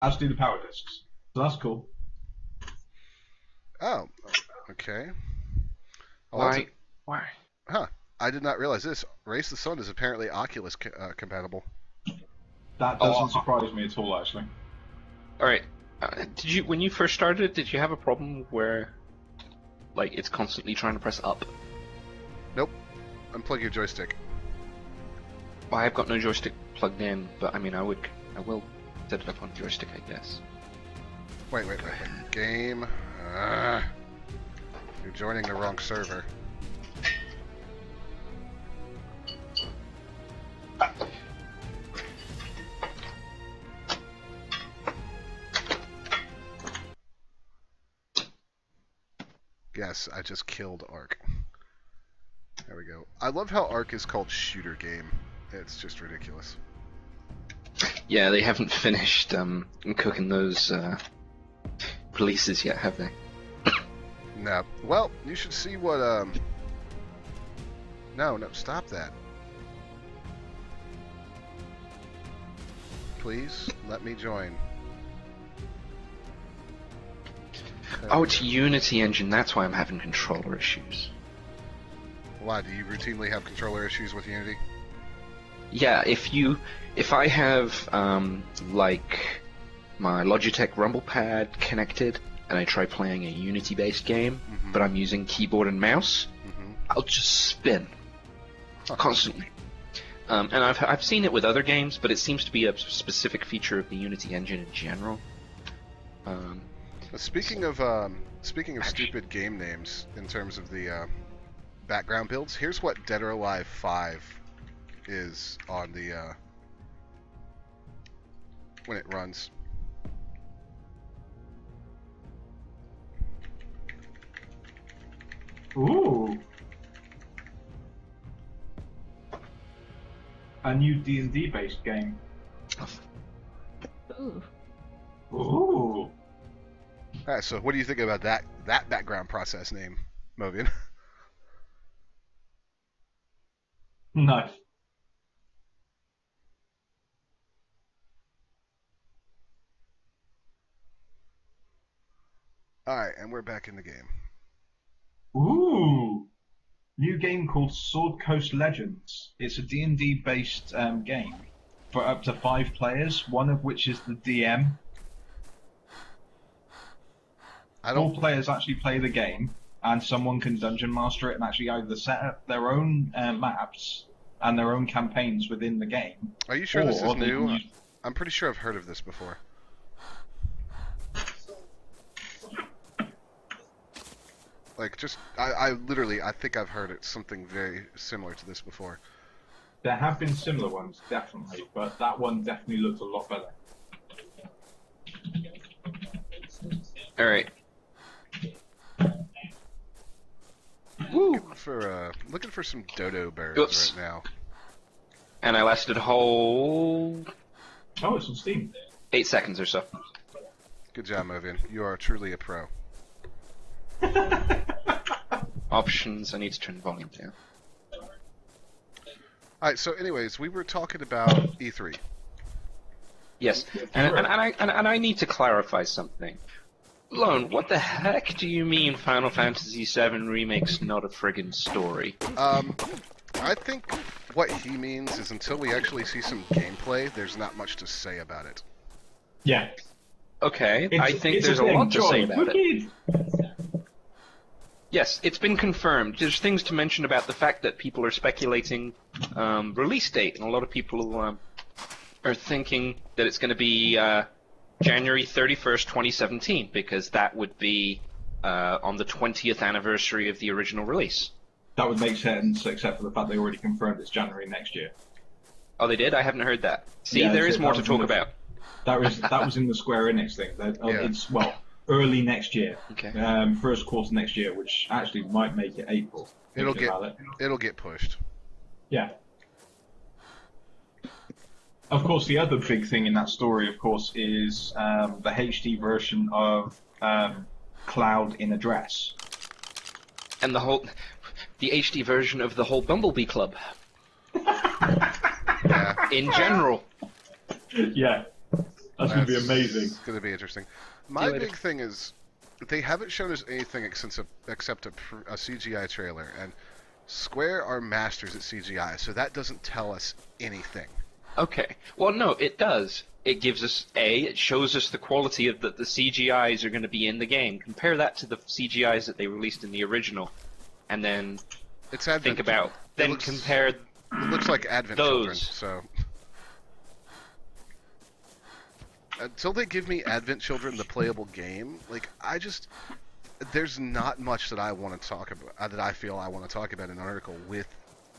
as do the power discs. So that's cool. Oh, okay. Why? Why? Huh. I did not realize this. Race the Sun is apparently Oculus compatible. That doesn't surprise me at all, actually. All right. Did you, when you first started, did you have a problem where, like, it's constantly trying to press up? Nope. Unplug your joystick. Well, I've got no joystick plugged in, but I mean, I will set it up on joystick, I guess. Wait. Game. You're joining the wrong server. Yes, I just killed Ark. There we go. I love how Ark is called shooter game. It's just ridiculous. Yeah, they haven't finished cooking those releases yet, have they? No. Well, you should see what No, stop that. Please let me join. Oh, it's Unity Engine. That's why I'm having controller issues. Why, do you routinely have controller issues with Unity? Yeah, if I have like my Logitech Rumble Pad connected and I try playing a Unity-based game, but I'm using keyboard and mouse, I'll just spin constantly. And I've seen it with other games, but it seems to be a specific feature of the Unity engine in general. Speaking of stupid game names in terms of the background builds, here's what Dead or Alive 5 is on the when it runs. Ooh. A new D&D based game. Ooh. Ooh. Alright, so what do you think about that background process name, Movian? Nice. Alright, and we're back in the game. Ooh. New game called Sword Coast Legends. It's a D&D based game for up to 5 players, one of which is the DM. 4 players actually play the game, and someone can dungeon master it and actually either set up their own maps and their own campaigns within the game. Are you sure this is new? I'm pretty sure I've heard of this before. Like, just, I literally, I think I've heard it, something very similar to this before. There have been similar ones, definitely, but that one definitely looks a lot better. Alright. Looking for some dodo birds Oops. right now. And I lasted a whole Oh, it's on Steam. 8 seconds or so. Good job, Movian. You are truly a pro. Options, I need to turn the volume down. Alright, so anyways, we were talking about E3. Yes, and I need to clarify something. Lone, what the heck do you mean Final Fantasy VII Remake's not a friggin' story? I think what he means is until we actually see some gameplay, there's not much to say about it. Yeah. Okay, I think there's a lot to say about it. Yes, it's been confirmed. There's things to mention about the fact that people are speculating release date, and a lot of people are thinking that it's going to be January 31st, 2017, because that would be on the 20th anniversary of the original release. That would make sense, except for the fact they already confirmed it's January next year. Oh, they did? I haven't heard that. See, Yeah, there is more to talk the, about. That was in the Square Enix thing. It's, well, early next year. Okay. First quarter next year, which actually might make it April. It'll get pushed. Yeah. Of course, the other big thing in that story, of course, is the HD version of Cloud in a Dress. And the HD version of the whole Bumblebee Club. Yeah. In general. Yeah. That's going to be amazing. It's going to be interesting. My big thing is they haven't shown us anything except a CGI trailer, and Square are masters at CGI, so that doesn't tell us anything. Okay. Well, no, it does. It gives us it shows us the quality of the CGIs are going to be in the game. Compare that to the CGIs that they released in the original, and then think about compare. It looks like Advent Children, so. Until they give me Advent Children, the playable game, like, there's not much that I want to talk about, that I feel I want to talk about in an article with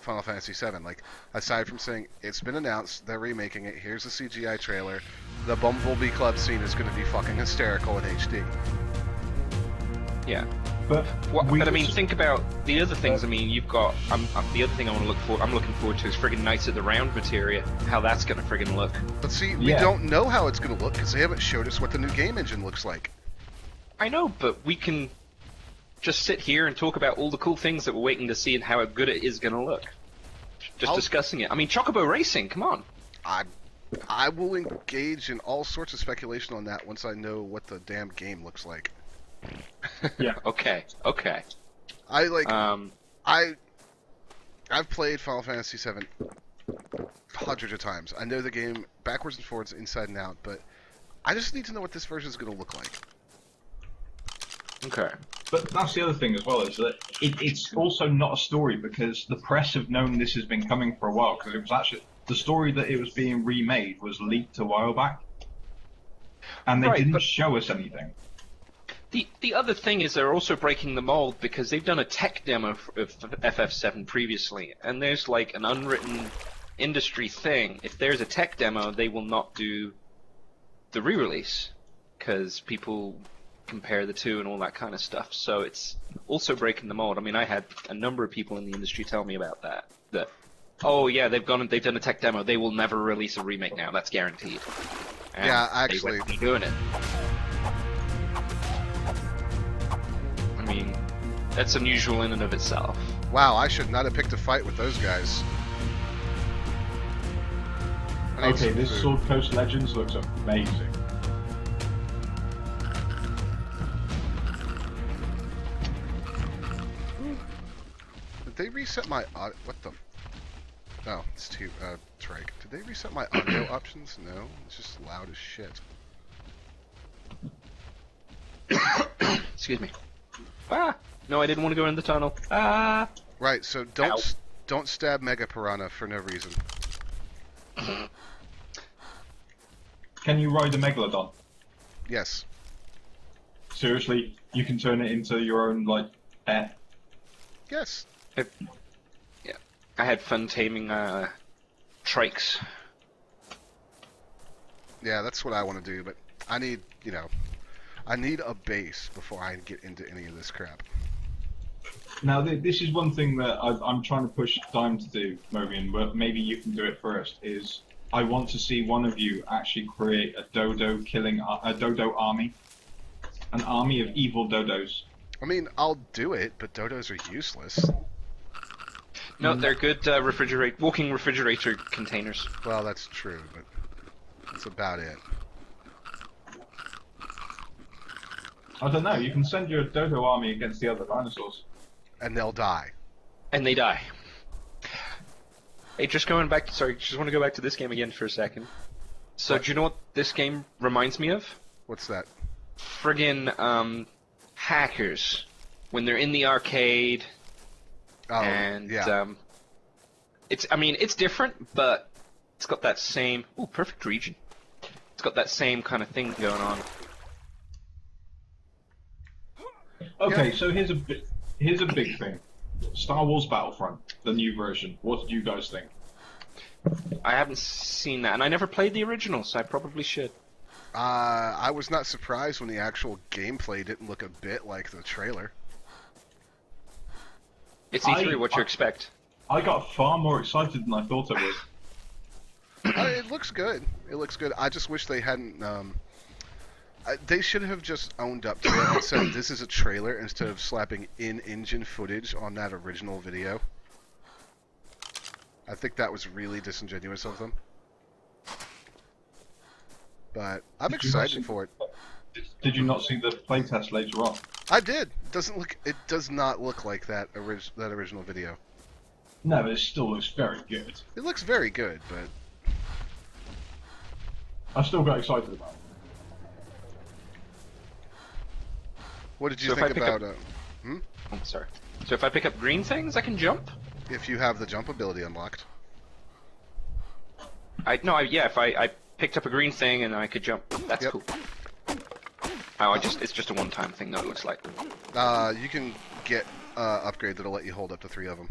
Final Fantasy VII. Like, aside from saying, it's been announced, they're remaking it, here's the CGI trailer, the Bumblebee Club scene is going to be fucking hysterical in HD. Yeah. But I mean, think about the other things. I mean, you've got the other thing I'm looking forward to is friggin' Knights of the Round materia. How that's gonna friggin' look. But see, we don't know how it's gonna look because they haven't showed us what the new game engine looks like. I know, but we can just sit here and talk about all the cool things that we're waiting to see and how good it is gonna look. Just discussing it. I mean, Chocobo Racing, come on. I will engage in all sorts of speculation on that once I know what the damn game looks like. Yeah. Okay. I've played Final Fantasy VII hundreds of times. I know the game backwards and forwards, inside and out, but I just need to know what this version is going to look like. Okay. But that's the other thing as well, is that it's also not a story, because the press have known this has been coming for a while, because it was actually the story that it was being remade was leaked a while back, and they didn't show us anything. The other thing is they're also breaking the mold because they've done a tech demo of FF7 previously, and there's like an unwritten industry thing. If there's a tech demo, they will not do the re-release because people compare the two and all that kind of stuff. So it's also breaking the mold. I mean, I had a number of people in the industry tell me about that. Oh yeah, they've done a tech demo. They will never release a remake now. That's guaranteed. And yeah, actually, they won't be doing it. I mean, that's unusual in and of itself. Wow, I should not have picked a fight with those guys. Okay, this Sword Coast Legends looks amazing. Did they reset my what the? Oh, it's too Trike. Did they reset my audio options? No, it's just loud as shit. Excuse me. Ah! No, I didn't want to go in the tunnel. Ah! Right, so don't stab Mega Piranha for no reason. Can you ride a Megalodon? Yes. Seriously, you can turn it into your own, like, pet? Yes. Yeah. I had fun taming trikes. Yeah, that's what I want to do, but I need, I need a base before I get into any of this crap. Now, this is one thing that I'm trying to push time to do, Mobian, but maybe you can do it first, is I want to see one of you actually create a dodo army. An army of evil dodos. I mean, I'll do it, but dodos are useless. No, they're good walking refrigerator containers. Well, that's true, but that's about it. I don't know, you can send your dodo army against the other dinosaurs. And they'll die. And they die. Hey, just want to go back to this game again for a second. So, do you know what this game reminds me of? What's that? Friggin' hackers. When they're in the arcade. Oh, and, yeah. It's different, but it's got that same... Ooh, perfect region. It's got that same kind of thing going on. Okay, so here's a big thing. Star Wars Battlefront, the new version. What did you guys think? I haven't seen that, and I never played the original, so I probably should. I was not surprised when the actual gameplay didn't look a bit like the trailer. It's E3, what you expect. I got far more excited than I thought I would. It looks good. It looks good. I just wish they hadn't... they should have just owned up to it and said this is a trailer instead of slapping in-engine footage on that original video. I think that was really disingenuous of them. But I'm Did you not see- excited for it. Did you not see the playtest later on? I did. It does not look like that original video. No, but it still looks very good. It looks very good, but I still got excited about it. what did you So if think I pick about up- Oh, sorry. So if I pick up green things, I can jump? if you have the jump ability unlocked? If I picked up a green thing and I could jump, that's Yep. cool. Oh, it's just a one-time thing, though, it looks like. You can get upgrade that'll let you hold up to 3 of them.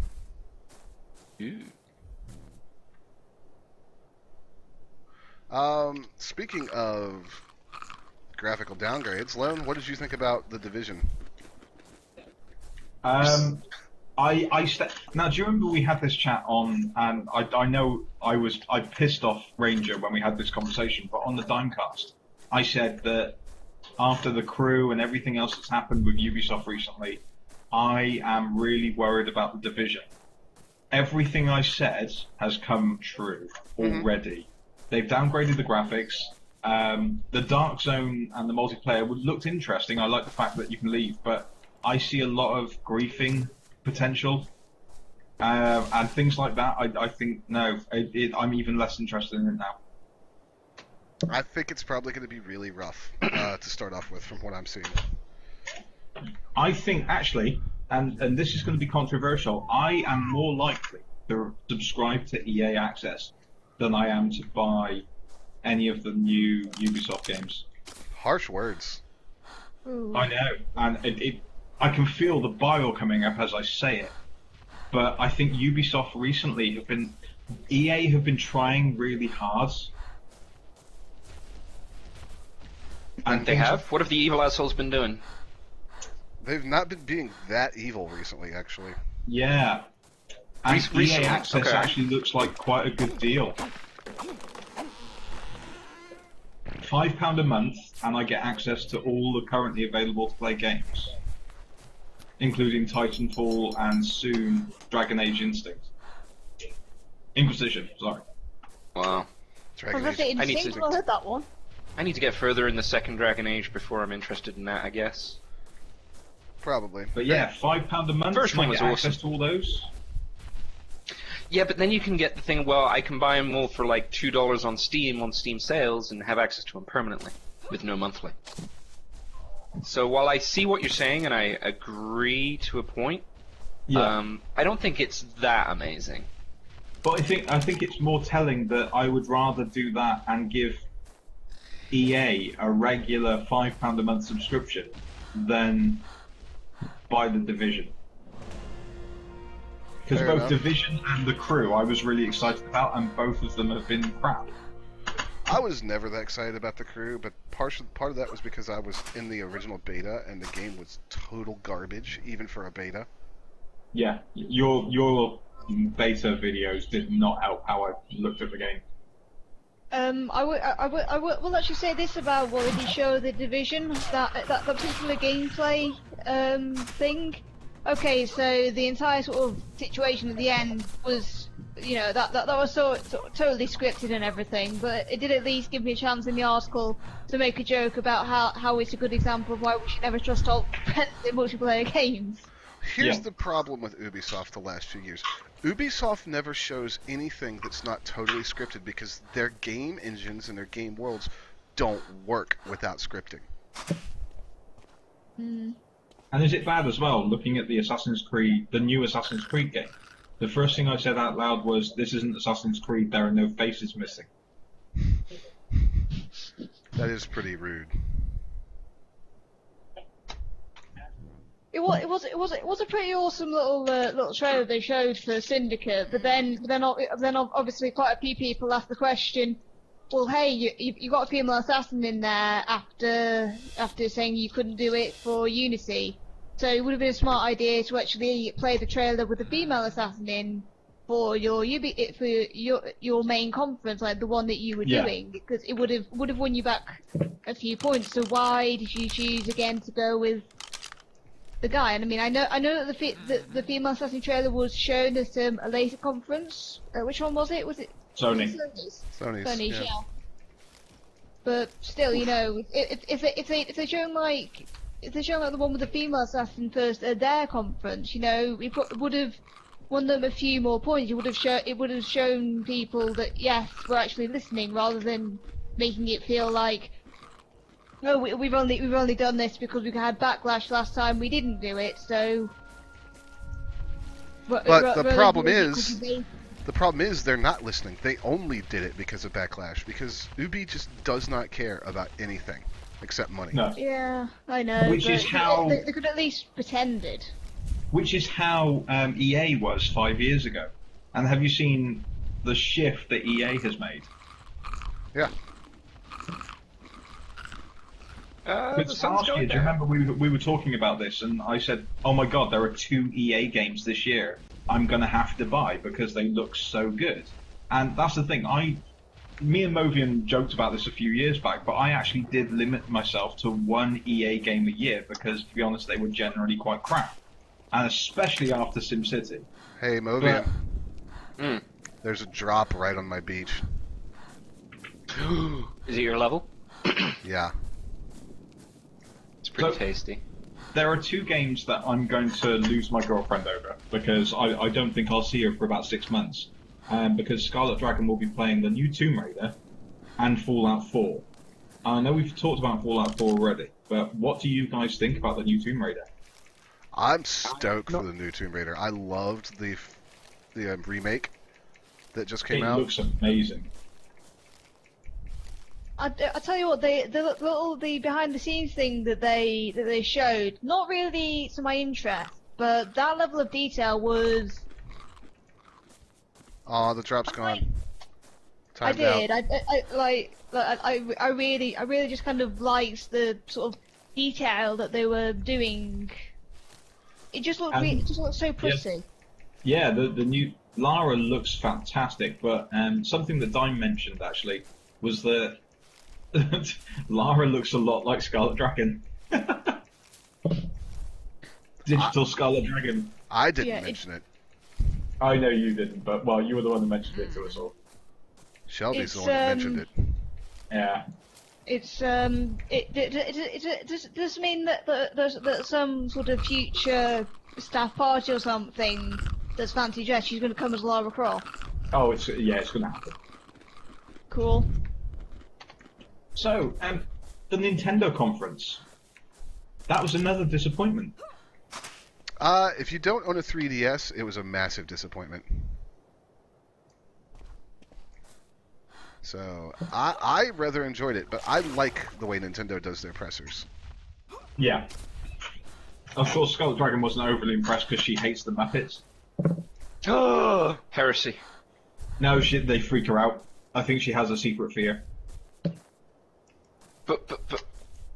Ooh. Speaking of graphical downgrades, Lone, what did you think about The Division? Now, do you remember we had this chat on, and I know I pissed off Ranger when we had this conversation, but on the Dimecast, I said that after the crew and everything else that's happened with Ubisoft recently, I am really worried about The Division. Everything I said has come true already. They've downgraded the graphics. The Dark Zone and the multiplayer looked interesting. I like the fact that you can leave, but I see a lot of griefing potential and things like that. I think no, I'm even less interested in it now. I think it's probably going to be really rough to start off with, from what I'm seeing. I think actually, and this is going to be controversial, I am more likely to subscribe to EA Access than I am to buy any of the new Ubisoft games. Harsh words. Ooh. I know, and I can feel the bile coming up as I say it. But I think Ubisoft recently EA have been trying really hard. And they have? What have the evil assholes been doing? They've not been being that evil recently, actually. Yeah. And Recently, EA Access okay. actually looks like quite a good deal. £5 a month, and I get access to all the currently available to play games, including Titanfall and soon Dragon Age Inquisition, sorry. Wow. Dragon I was Age. gonna say, I need to- Instinct, I heard that one. I need to get further in the second Dragon Age before I'm interested in that, I guess. Probably. But yeah, £5 a month, First and one I was get awesome. access to all those. Yeah, but then you can get the thing, well, I can buy them all for like $2 on Steam sales, and have access to them permanently, with no monthly. So while I see what you're saying, and I agree to a point, I don't think it's that amazing. But I think it's more telling that I would rather do that and give EA a regular £5 a month subscription than buy The Division. Because Fair both enough. Division and The Crew I was really excited about, and both of them have been crap. I was never that excited about The Crew, but part of that was because I was in the original beta, and the game was total garbage, even for a beta. Yeah, your beta videos did not help how I looked at the game. I will actually say this about what they show the Division, that particular gameplay thing. Okay, so the entire sort of situation at the end was, you know, that was sort of totally scripted and everything, but it did at least give me a chance in the article to make a joke about how it's a good example of why we should never trust all in multiplayer games. Here's Yeah. the problem with Ubisoft the last few years. Ubisoft never shows anything that's not totally scripted because their game engines and their game worlds don't work without scripting. And is it bad as well, looking at the new Assassin's Creed game? The first thing I said out loud was, this isn't Assassin's Creed, there are no faces missing. That is pretty rude. It was a pretty awesome little trailer they showed for Syndicate, but then obviously quite a few people asked the question, well, hey, you got a female assassin in there after saying you couldn't do it for Unity, so it would have been a smart idea to actually play the trailer with a female assassin in for your main conference, like the one that you were doing, because it would have won you back a few points. So why did you choose again to go with the guy? And I mean, I know that the female assassin trailer was shown at a later conference. Which one was it? Was it Sony. Sony's? Sony's, Sony's, yeah. yeah. But still, you know, if they shown like the one with the female assassin first at their conference, you know, it would have won them a few more points. It would have shown people that yes, we're actually listening, rather than making it feel like, oh, we've only done this because we had backlash last time. We didn't do it, so. But the problem is they're not listening. They only did it because of backlash. Because Ubi just does not care about anything except money. No. Yeah, I know. Which is how they could at least pretended. Which is how EA was 5 years ago. And have you seen the shift that EA has made? Yeah. Because last year, do you remember we were talking about this, and I said, "Oh my God, there are 2 EA games this year. I'm gonna have to buy because they look so good." And that's the thing. Me and Movian joked about this a few years back, but I actually did limit myself to 1 EA game a year because, to be honest, they were generally quite crap, and especially after SimCity. Hey, Movian. There's a drop right on my beach. Is it your level? Yeah. It's pretty tasty. There are 2 games that I'm going to lose my girlfriend over because I don't think I'll see her for about 6 months. Because Scarlet Dragon will be playing the new Tomb Raider and Fallout 4. I know we've talked about Fallout 4 already, but what do you guys think about the new Tomb Raider? I'm stoked for the new Tomb Raider. I loved the remake that just came out. It looks amazing. I tell you what, the behind the scenes thing that they showed, not really to my interest, but that level of detail was. Oh, the drop's gone. I did. I really just kind of liked the sort of detail that they were doing. It just looked so pretty. Yeah, the new Lara looks fantastic, but something that Dime mentioned actually was that Lara looks a lot like Scarlet Dragon. Digital Scarlet Dragon. I didn't mention it. I know you didn't, but well, you were the one that mentioned it to us all. Shelby's the one that mentioned it. Yeah. It's it does mean that some sort of future staff party or something that's fancy dress, she's going to come as Lara Croft. Oh, it's going to happen. Cool. So, the Nintendo conference. That was another disappointment. If you don't own a 3DS, it was a massive disappointment. So, I rather enjoyed it, but I like the way Nintendo does their pressers. Yeah. Of course, Scarlet Dragon wasn't overly impressed because she hates the Muppets. Oh, heresy. No, they freak her out. I think she has a secret fear. But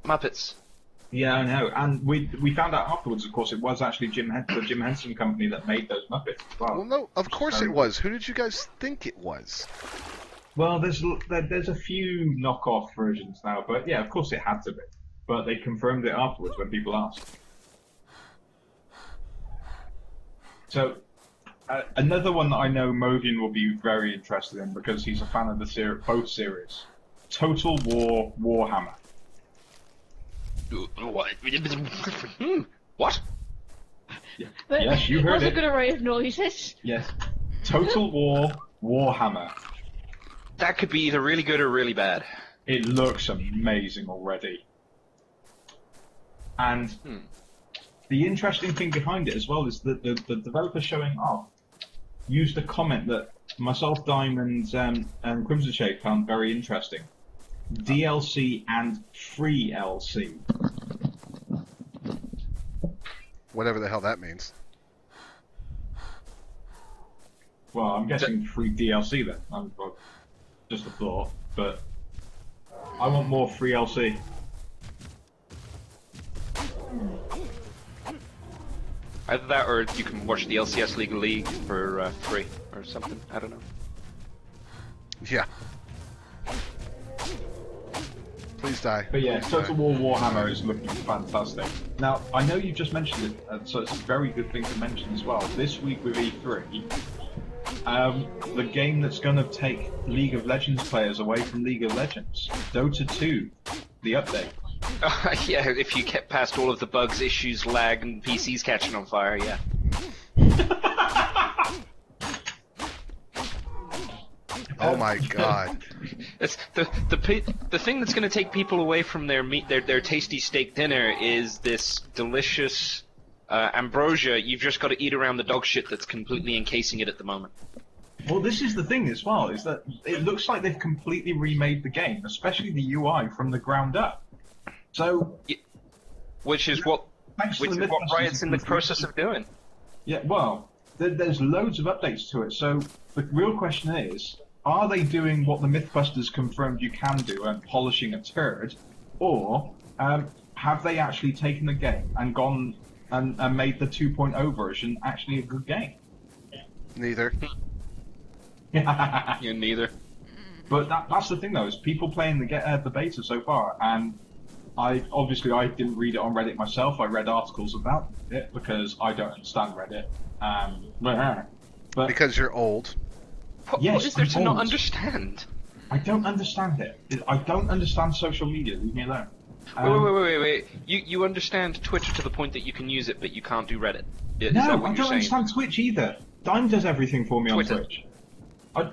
Muppets. Yeah, I know. And we found out afterwards, of course, it was actually the Jim Henson company that made those Muppets as well. Well, no, of course it was. Who did you guys think it was? Well, there's a few knockoff versions now, but yeah, of course it had to be. But they confirmed it afterwards when people asked. So, another one that I know Movian will be very interested in because he's a fan of both series. Total War Warhammer. What? What? Yes, you heard It was it. a good array of noises. Yes. Total War Warhammer. That could be either really good or really bad. It looks amazing already. And the interesting thing behind it as well is that the developer showing off used a comment that myself, Diamond, and Crimson Shade found very interesting. DLC and free LC. Whatever the hell that means. Well, I'm guessing free DLC then. Well, just a thought, but I want more free LC. Either that or you can watch the LCS League League for free or something. I don't know. Yeah. Please die. But yeah, Total War Warhammer is looking fantastic. Now, I know you just mentioned it, so it's a very good thing to mention as well. This week with E3, the game that's going to take League of Legends players away from League of Legends. Dota 2, the update. Yeah, if you get past all of the bugs, issues, lag, and PCs catching on fire, yeah. Oh my god. It's the thing that's going to take people away from their tasty steak dinner is this delicious ambrosia. You've just got to eat around the dog shit that's completely encasing it at the moment. Well, this is the thing as well, is that it looks like they've completely remade the game, especially the UI from the ground up. So, which is what Riot's in the process of doing. Yeah, well, there's loads of updates to it. So the real question is, are they doing what the Mythbusters confirmed you can do and polishing a turd, or have they actually taken the game and gone and made the 2.0 version actually a good game? Neither. Yeah, neither. But that's the thing though, is people playing the beta so far, and I didn't read it on Reddit myself. I read articles about it because I don't understand Reddit. But Because you're old. yes, what is there I'm to not old. understand? I don't understand it. I don't understand social media. Leave me alone. Wait. You understand Twitter to the point that you can use it, but you can't do Reddit. Is that No, what I you're don't saying? understand Twitch either. Dime does everything for me Twitter. on Twitch.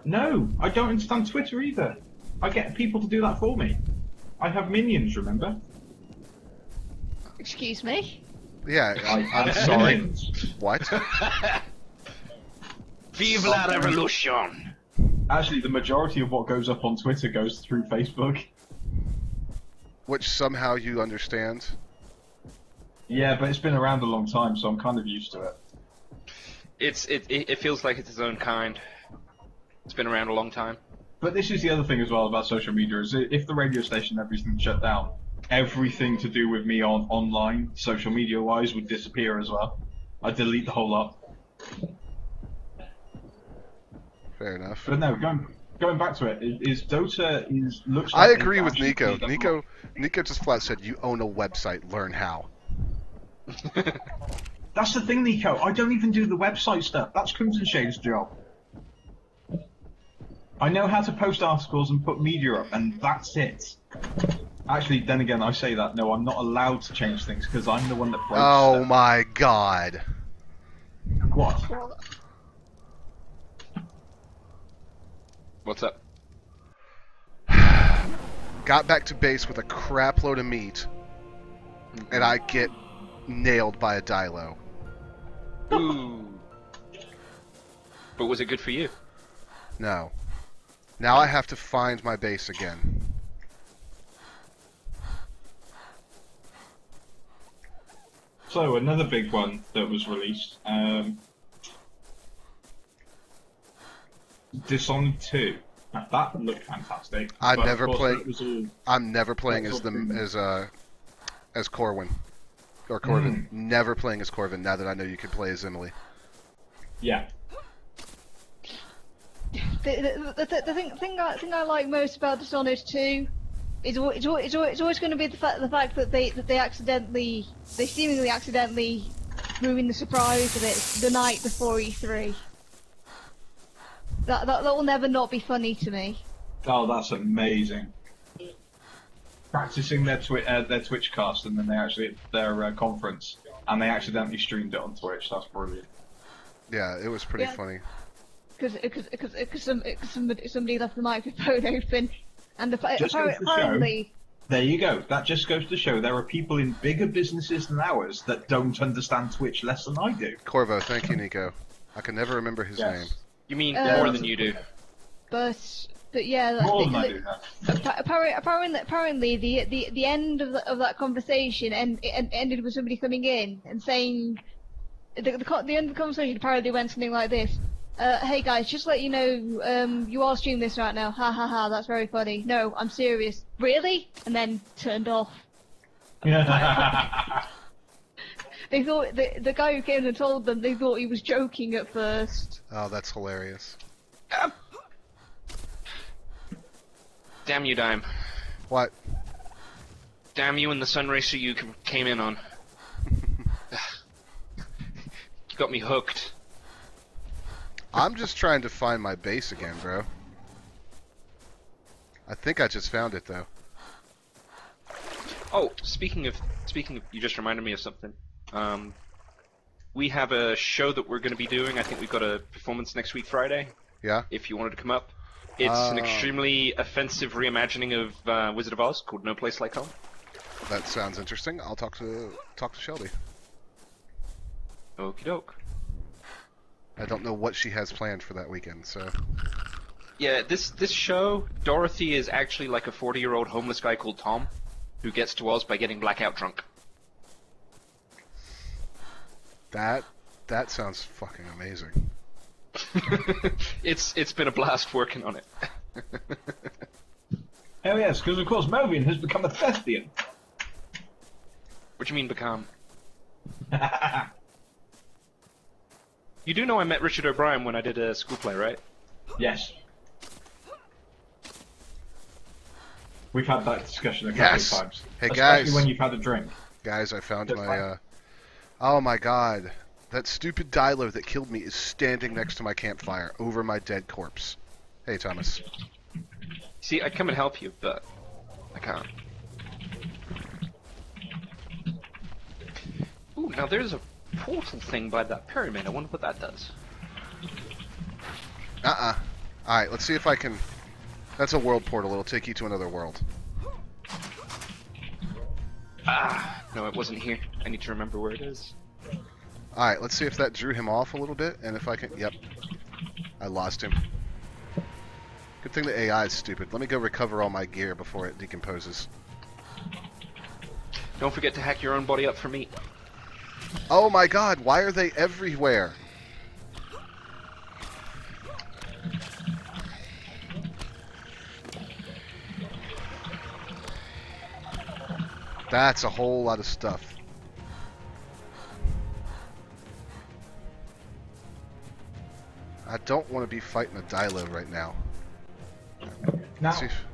No, I don't understand Twitter either. I get people to do that for me. I have minions, remember? Excuse me? Yeah, I I'm have sorry. minions. What? Vive la revolution! Actually, the majority of what goes up on Twitter goes through Facebook. Which somehow you understand. Yeah, but it's been around a long time, so I'm kind of used to it. It feels like it's its own kind. It's been around a long time. But this is the other thing as well about social media, is if the radio station and everything shut down, everything to do with me online, social media-wise, would disappear as well. I'd delete the whole lot. Fair enough. But no, going back to it, is Dota looks I like agree they've with actually Nico. cleaned up Nico just flat said, you own a website, learn how. That's the thing, Nico. I don't even do the website stuff. That's Crimson Shade's job. I know how to post articles and put media up, and that's it. Actually, then again, I say that. No, I'm not allowed to change things because I'm the one that breaks Oh stuff. my god. What? What's up? Got back to base with a crap load of meat, and I get nailed by a Dilo. Ooh. But was it good for you? No. Now I have to find my base again. So another big one that was released, Dishonored 2. Now, that looked fantastic. I'm but never of course playing- that was all- I'm never playing as Corwin. Or Corvin. Never playing as Corvin now that I know you can play as Emily. Yeah. The thing I like most about Dishonored 2 is it's always going to be the fact that they seemingly accidentally ruin the surprise of it the night before E3. That will never not be funny to me. Oh, that's amazing. Practicing their Twitch cast, and then they actually their conference, and they accidentally streamed it on Twitch. That's brilliant. Yeah, it was pretty Yeah. funny. Because somebody left the microphone open, and Just goes to show- apparently. There you go. That just goes to show there are people in bigger businesses than ours that don't understand Twitch less than I do. Corvo, thank you, Nico. I can never remember his name. You mean Um, more than you do? But yeah, that's More than I do now. apparently the end of that conversation ended with somebody coming in and saying the end of the conversation apparently went something like this. Hey guys, just let you know, you are streaming this right now. Ha ha ha, that's very funny. No, I'm serious. Really? And then turned off. They thought the guy who came and told them, they thought he was joking at first. Oh, that's hilarious. Damn you, Dime. What? Damn you and the sun racer you came in on. You got me hooked. I'm just trying to find my base again, bro. I think I just found it though. Oh, speaking of, you just reminded me of something. We have a show that we're going to be doing. I think we've got a performance next week, Friday. Yeah. If you wanted to come up, it's an extremely offensive reimagining of Wizard of Oz called No Place Like Home. That sounds interesting. I'll talk to Shelby. Okie doke. I don't know what she has planned for that weekend, so. Yeah, this show, Dorothy is actually like a 40-year-old homeless guy called Tom, who gets to Oz by getting blackout drunk. That sounds fucking amazing. It's been a blast working on it. Oh yes, because of course Melvin has become a thespian. What do you mean become? You do know I met Richard O'Brien when I did a school play, right? Yes. We've had that discussion a couple of times. Hey Especially guys. when you've had a drink. Guys, I found That's my, fine. oh my god. That stupid Dilo that killed me is standing next to my campfire, over my dead corpse. Hey, Thomas. See, I'd come and help you, but I can't. Ooh, now there's a portal thing by that pyramid. I wonder what that does. Alright, let's see if I can... That's a world portal. It'll take you to another world. Ah, no, it wasn't here. I need to remember where it is. Alright, let's see if that drew him off a little bit, and if I can... Yep. I lost him. Good thing the AI is stupid. Let me go recover all my gear before it decomposes. Don't forget to hack your own body up for meat. Oh my god, why are they everywhere? That's a whole lot of stuff. I don't want to be fighting a Dilo right now. Now, See if-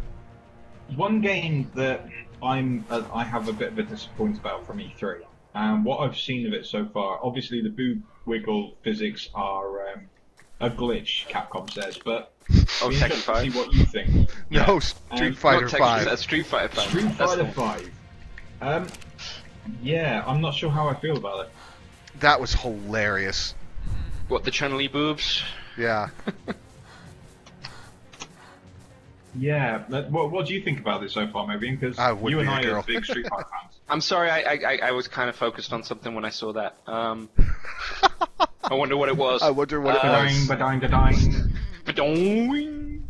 one game that I have a bit of a disappointment about from E3, and what I've seen of it so far, obviously the boob wiggle physics are a glitch, Capcom says, but Oh, we Tekken to 5. see what you think. No, Street Fighter Not Tekken, 5. That's Street Fighter 5. Street That's Fighter the one. 5. Yeah, I'm not sure how I feel about it. That was hilarious. What, the Chun-Li boobs? Yeah. Yeah, what do you think about this so far, Mobian? Because I would you and be a I girl. are big Street Fighter fans. I'm sorry, I was kind of focused on something when I saw that. I wonder what it was. I wonder what it was. Ba-ding, ba-ding. Ba-doing.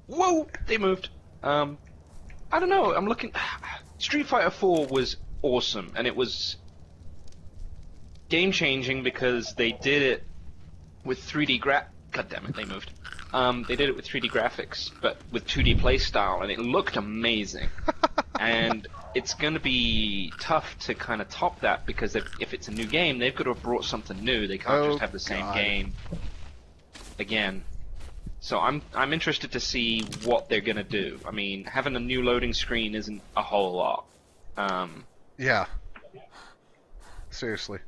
Whoa! They moved. I don't know. I'm looking. Street Fighter 4 was awesome, and it was game-changing because they did it with 3D God damn it, they moved. They did it with 3D graphics, but with 2D playstyle, and it looked amazing. And it's going to be tough to kind of top that because if it's a new game, they've got to have brought something new. They can't just have the same God. game again. So I'm interested to see what they're going to do. I mean, having a new loading screen isn't a whole lot. Yeah. Seriously.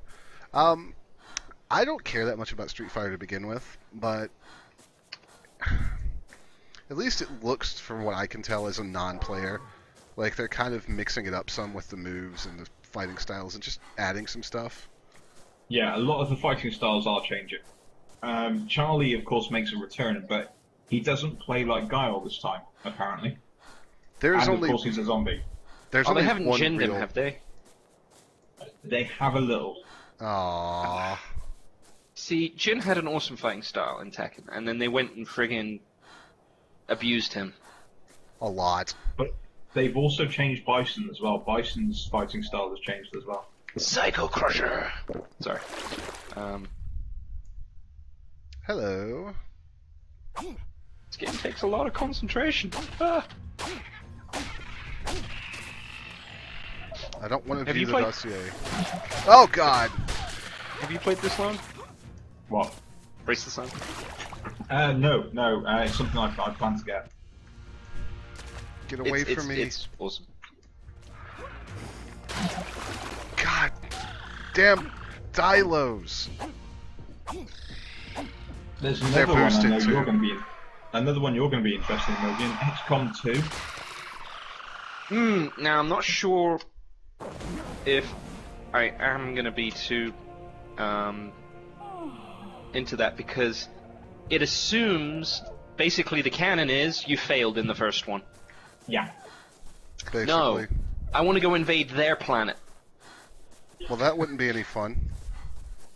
I don't care that much about Street Fighter to begin with, but at least it looks, from what I can tell as a non-player, like they're kind of mixing it up some with the moves and the fighting styles and just adding some stuff. Yeah, a lot of the fighting styles are changing. Charlie, of course, makes a return, but he doesn't play like Guile this time, apparently. There's And only of course, he's a zombie. there's Oh, only they haven't one ginned real... him, have they? They have a little. Aww. See, Jin had an awesome fighting style in Tekken, and then they went and friggin' abused him. A lot. But they've also changed Bison as well. Bison's fighting style has changed as well. Psycho Crusher! Sorry. Hello. This game takes a lot of concentration. Ah. I don't want to Have view you the played- dossier. Oh god! Have you played this long? What? Brace the Sun? No. It's something I plan to get. Get away it's, from me. It's awesome. God damn Dilos. There's They're another one I boosted know too. you're going to be. Another one you're going to be interested in, Mobian. XCOM 2. Now I'm not sure if I am gonna be too into that, because it assumes basically the canon is you failed in the first one. Yeah. Basically. No, I want to go invade their planet. Well, that wouldn't be any fun.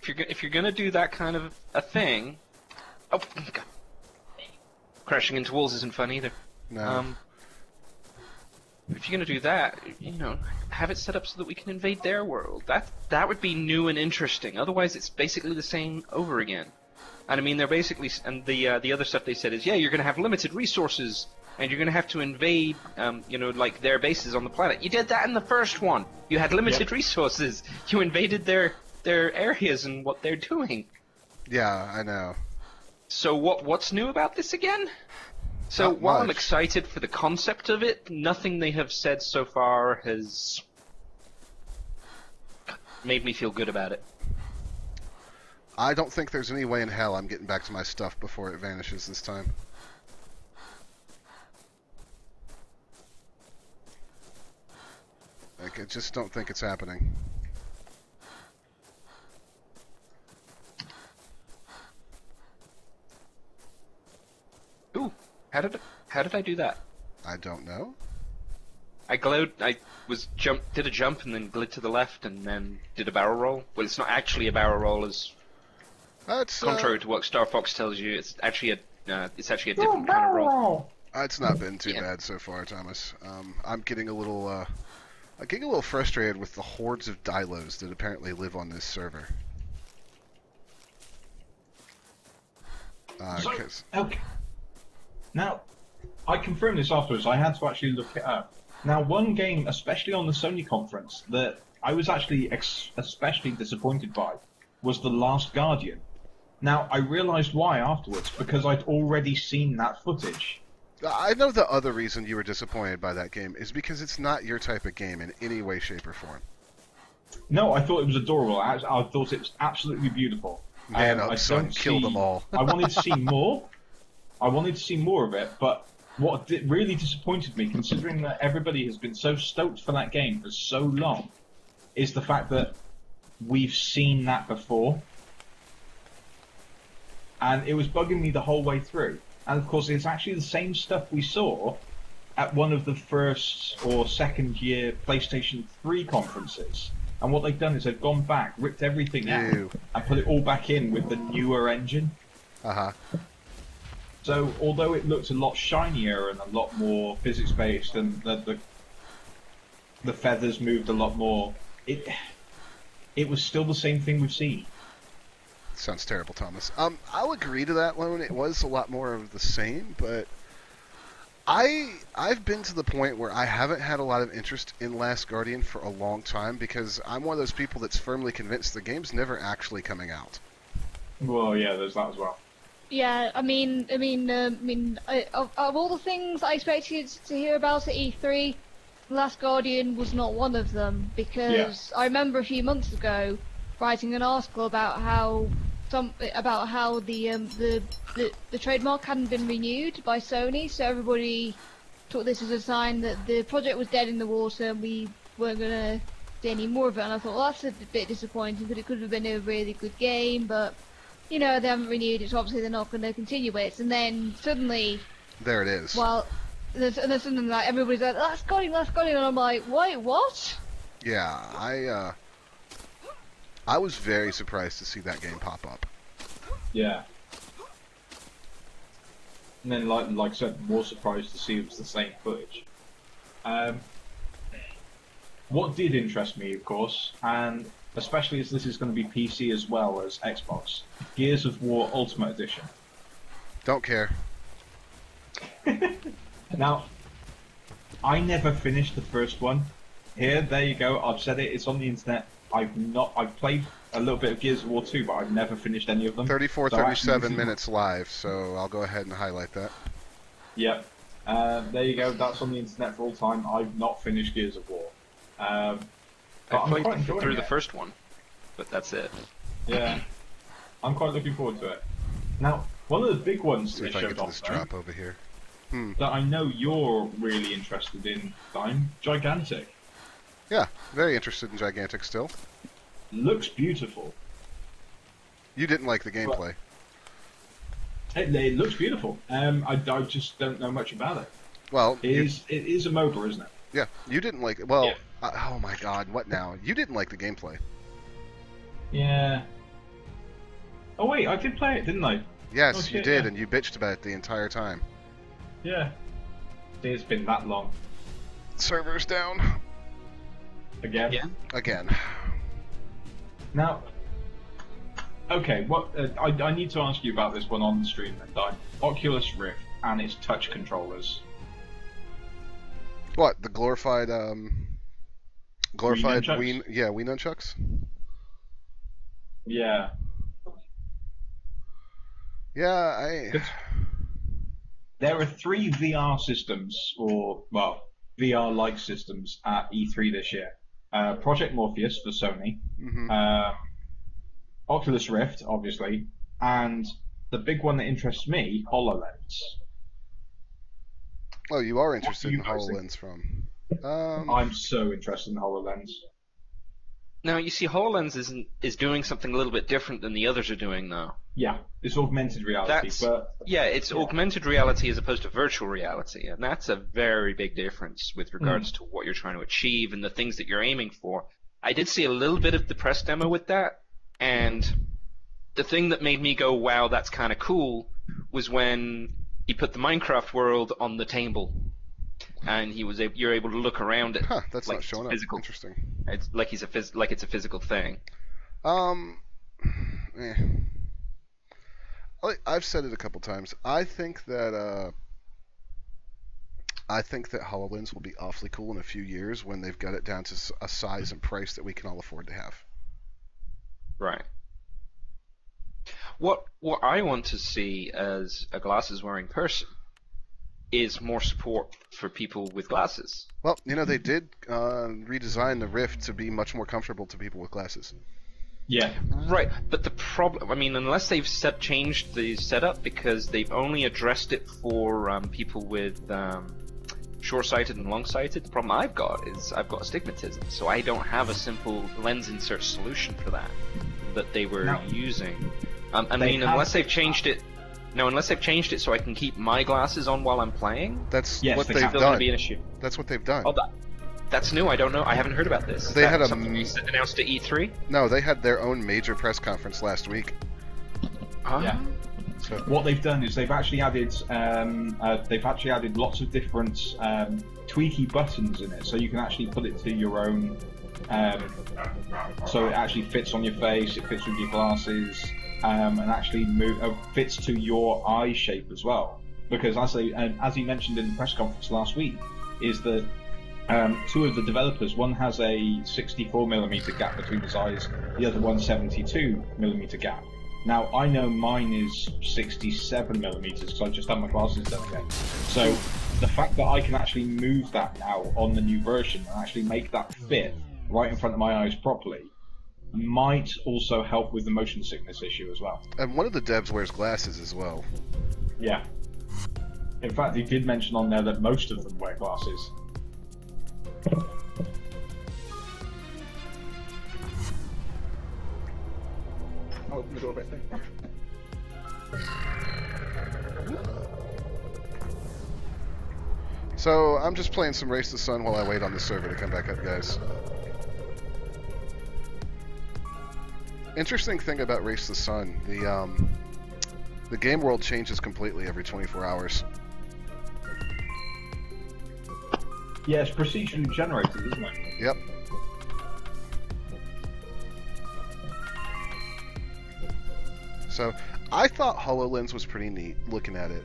If you're gonna do that kind of a thing, oh, God. Crashing into walls isn't fun either. No. If you're gonna do that, have it set up so that we can invade their world. That would be new and interesting. Otherwise, it's basically the same over again. And I mean, they're basically, and the other stuff they said is, yeah, you're gonna have limited resources, and you're gonna have to invade, like their bases on the planet. You did that in the first one. You had limited resources. You invaded their areas and what they're doing. Yeah, I know. So what's new about this again? So Not while I'm much. excited for the concept of it, nothing they have said so far has made me feel good about it. I don't think there's any way in hell I'm getting back to my stuff before it vanishes this time. Like, I just don't think it's happening. Ooh, how did I do that? I don't know. I did a jump and then glid to the left and then did a barrel roll. Well, it's not actually a barrel roll, as That's contrary to what Star Fox tells you. It's actually a different kind of roll. It's not been too Yeah. bad so far, Thomas. I'm getting a little frustrated with the hordes of Dilos that apparently live on this server. Okay. Now, I confirmed this afterwards. I had to actually look it up. Now, one game, especially on the Sony conference, that I was actually especially disappointed by was The Last Guardian. Now, I realised why afterwards, because I'd already seen that footage. I know the other reason you were disappointed by that game is because it's not your type of game in any way, shape, or form. No, I thought it was adorable. I thought it was absolutely beautiful. Man I up, son, don't kill see- them all. I wanted to see more. I wanted to see more of it, but what really disappointed me, considering that everybody has been so stoked for that game for so long, is the fact that we've seen that before. And it was bugging me the whole way through. And of course, it's actually the same stuff we saw at one of the first or second year PlayStation 3 conferences. And what they've done is they've gone back, ripped everything out, Ew. and put it all back in with the newer engine. Uh-huh. So, although it looked a lot shinier and a lot more physics-based, and the feathers moved a lot more, it was still the same thing we've seen. Sounds terrible, Thomas. I'll agree to that one. It was a lot more of the same, but I've been to the point where I haven't had a lot of interest in Last Guardian for a long time because I'm one of those people that's firmly convinced the game's never actually coming out. Well, yeah, there's that as well. Yeah, of all the things I expected to hear about at E3, Last Guardian was not one of them, because I remember a few months ago writing an article about how the trademark hadn't been renewed by Sony, so everybody took this as a sign that the project was dead in the water and we weren't gonna see any more of it. And I thought, well, that's a bit disappointing, because it could have been a really good game, but they haven't renewed it, so obviously they're not going to continue it. And then suddenly, There it is. then suddenly, like, everybody's like, Last Guardian, and I'm like, wait, what? Yeah, I was very surprised to see that game pop up. Yeah. And then, like I said, more surprised to see it was the same footage. What did interest me, of course, and especially as this is going to be PC as well as Xbox, Gears of War Ultimate Edition. Don't care. Now, I never finished the first one. There you go. I've said it. It's on the internet. I've played a little bit of Gears of War 2, but I've never finished any of them. 34, So actually, 37 this is- minutes live, so I'll go ahead and highlight that. Yep. There you go. That's on the internet for all time. I've not finished Gears of War. But I I'm played quite enjoying through it. the first one, but that's it. Yeah. I'm quite looking forward to it. Now, One of the big ones See they if I can showed get to this off drop over here. that I know you're really interested in, Dime, Gigantic. Yeah, very interested in Gigantic still. Looks beautiful. You didn't like the gameplay. It looks beautiful. I just don't know much about it. Well, It is a MOBA, isn't it? yeah, you didn't like it. Well, Yeah. Oh my god, what now? You didn't like the gameplay. Yeah. Oh wait, I did play it, didn't I? Yes, Oh, you shit, did, yeah. and you bitched about it the entire time. Yeah. It's been that long. Server's down. Again. Yeah. Again. Now, okay, what I need to ask you about this one on the stream then, Dime. Oculus Rift and its touch controllers. What, the glorified, glorified nunchucks? Wii nunchucks? Yeah. Yeah, There are 3 VR systems, or, well, VR-like systems at E3 this year. Project Morpheus for Sony, Oculus Rift, obviously, and the big one that interests me, HoloLens. Oh, you are interested you in guys think? HoloLens from. I'm so interested in HoloLens. Now you see, HoloLens is doing something a little bit different than the others are doing, though. Yeah, it's augmented reality, but It's augmented reality as opposed to virtual reality, and that's a very big difference with regards to what you're trying to achieve and the things that you're aiming for. I did see a little bit of the press demo with that, and the thing that made me go, wow, that's kind of cool, was when he put the Minecraft world on the table, and you're able to look around it. Huh, that's like not showing up. physical. Interesting. It's like it's a physical thing. Eh. I've said it a couple times. I think that HoloLens will be awfully cool in a few years when they've got it down to a size and price that we can all afford to have. Right. What I want to see as a glasses-wearing person is more support for people with glasses. Well, they did redesign the Rift to be much more comfortable to people with glasses. yeah, Right, but the problem, I mean, unless they've changed the setup, because they've only addressed it for people with short-sighted and long-sighted, the problem I've got is I've got astigmatism, so I don't have a simple lens insert solution for that they were using. Unless they've changed it. No, unless they've changed it so I can keep my glasses on while I'm playing. That's Yes, what they they've have. Still going to done. be an issue. That's what they've done. Oh, that's new. I don't know. I haven't heard about this. Is They that had a something they announced at E3. No, they had their own major press conference last week. Yeah. So, What they've done is they've actually added lots of different tweaky buttons in it, so you can actually put it to your own. So it actually fits on your face, it fits with your glasses, and actually fits to your eye shape as well. Because as he mentioned in the press conference last week, is that 2 of the developers, one has a 64mm gap between his eyes, the other one 72mm gap. Now I know mine is 67mm because I just had my glasses done again. So the fact that I can actually move that now on the new version and actually make that fit right in front of my eyes properly might also help with the motion sickness issue as well. and one of the devs wears glasses as well. Yeah. In fact, he did mention on there that most of them wear glasses. I'll open the door back there. So I'm just playing some Race to the Sun while I wait on the server to come back up, guys. Interesting thing about Race to the Sun, the game world changes completely every 24 hours. Yeah, it's procedurally generated, isn't it? Yep. So I thought HoloLens was pretty neat looking at it.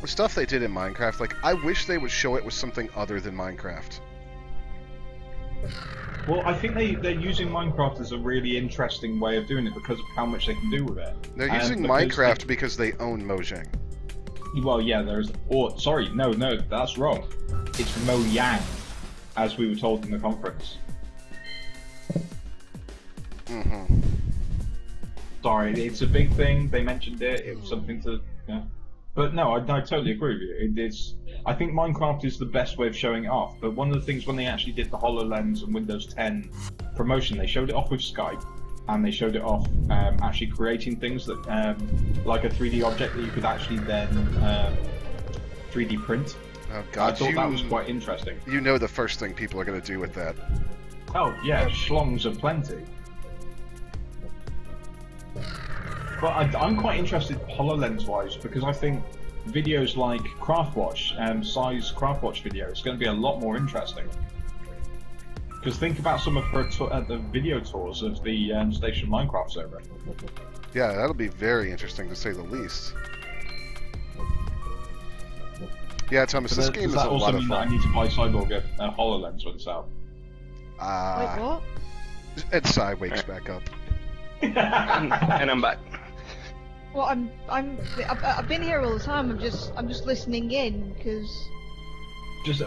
The stuff they did in Minecraft, like, I wish they would show it with something other than Minecraft. Well, I think they're using Minecraft as a really interesting way of doing it because of how much they can do with it. They're using because Minecraft because they own Mojang. Well, yeah, there's. Or sorry, no, that's wrong. It's Mojang, as we were told in the conference. Mm-hmm. Sorry, it's a big thing. They mentioned it. It was something to. Yeah. But no, I totally agree with you. It's. I think Minecraft is the best way of showing it off. But one of the things when they actually did the HoloLens and Windows 10 promotion, they showed it off with Skype, and they showed it off actually creating things that, like a 3D object that you could actually then 3D print. Oh God, I thought that was quite interesting. You know the first thing people are going to do with that. Oh yeah, schlongs aplenty. But I'm quite interested HoloLens-wise because I think videos like Craftwatch, size Craftwatch video, is going to be a lot more interesting. Because think about some of her the video tours of the Station Minecraft server. Yeah, that'll be very interesting to say the least. Yeah, Thomas, this game is a lot of fun. I need to buy Cyborg a HoloLens when it's out. Wait, what? And Cy wakes back up. And I'm back. Well, I've been here all the time. I'm just listening in because.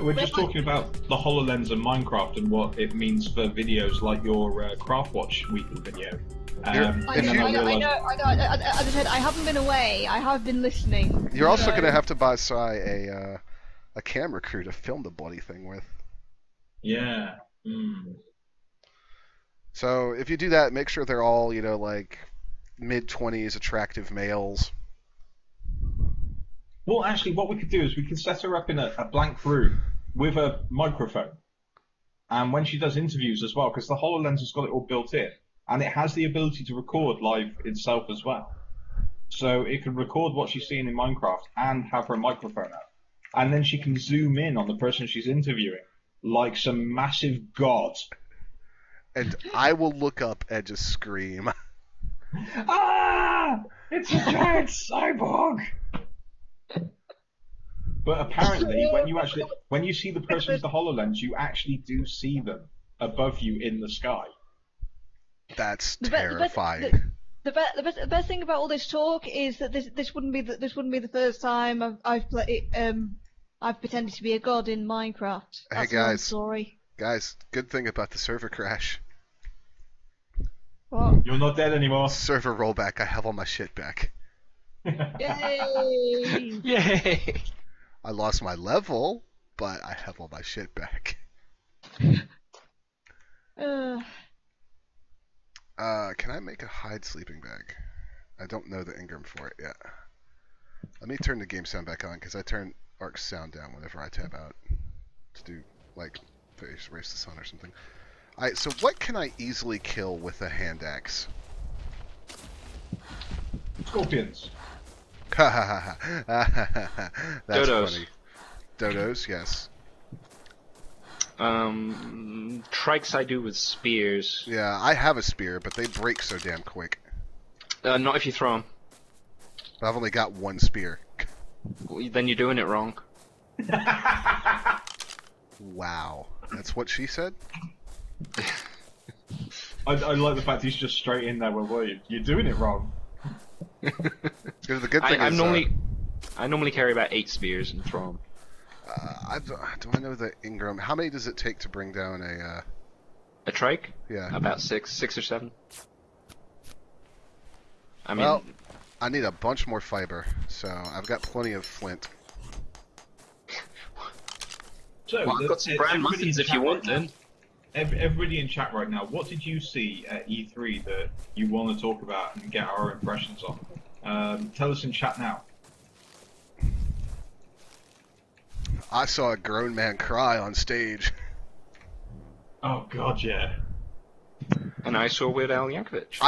We're just talking about the HoloLens and Minecraft and what it means for videos like your Craftwatch weekly video. I know. As I said, I haven't been away. I have been listening. You're also going to have to buy Cy a camera crew to film the bloody thing with. Yeah. Mm. So if you do that, make sure they're all, you know, like mid-20s attractive males. Well, actually, what we could do is we could set her up in a blank room with a microphone. And when she does interviews as well, because the HoloLens has got it all built in, and it has the ability to record live itself as well. So it can record what she's seeing in Minecraft and have her microphone out. And then she can zoom in on the person she's interviewing, like some massive god. And I will look up and just scream. Ah! It's a giant cyborg! But apparently, when you see the person with the HoloLens, you actually do see them above you in the sky. That's terrifying. The best thing about all this talk is that this wouldn't be the first time I've pretended to be a god in Minecraft. That's hey guys, story. Guys, good thing about the server crash. What? You're not dead anymore. Server rollback. I have all my shit back. Yay! Yay! I lost my level, but I have all my shit back. Can I make a hide sleeping bag? I don't know the Ingram for it yet. Let me turn the game sound back on, because I turn Arc's sound down whenever I tab out. To do, like, race the sun or something. Alright, so what can I easily kill with a hand axe? Scorpions. Ha ha ha. That's Dodos. funny. Dodos, yes. Trikes I do with spears. Yeah, I have a spear, but they break so damn quick. Not if you throw them. I've only got one spear. Then you're doing it wrong. Wow. That's what she said? I like the fact he's just straight in there with William. You're doing it wrong. The good thing I normally carry about 8 spears and throw them. Do I know the Ingram? How many does it take to bring down a trike? Yeah. About 6 or 7. I mean, well, I need a bunch more fiber, so I've got plenty of flint. So, I've got some brown muffins if you want them. Everybody in chat right now, what did you see at E3 that you want to talk about and get our impressions on? Tell us in chat now. I saw a grown man cry on stage. Oh god, yeah. And I saw Weird Al Yankovic.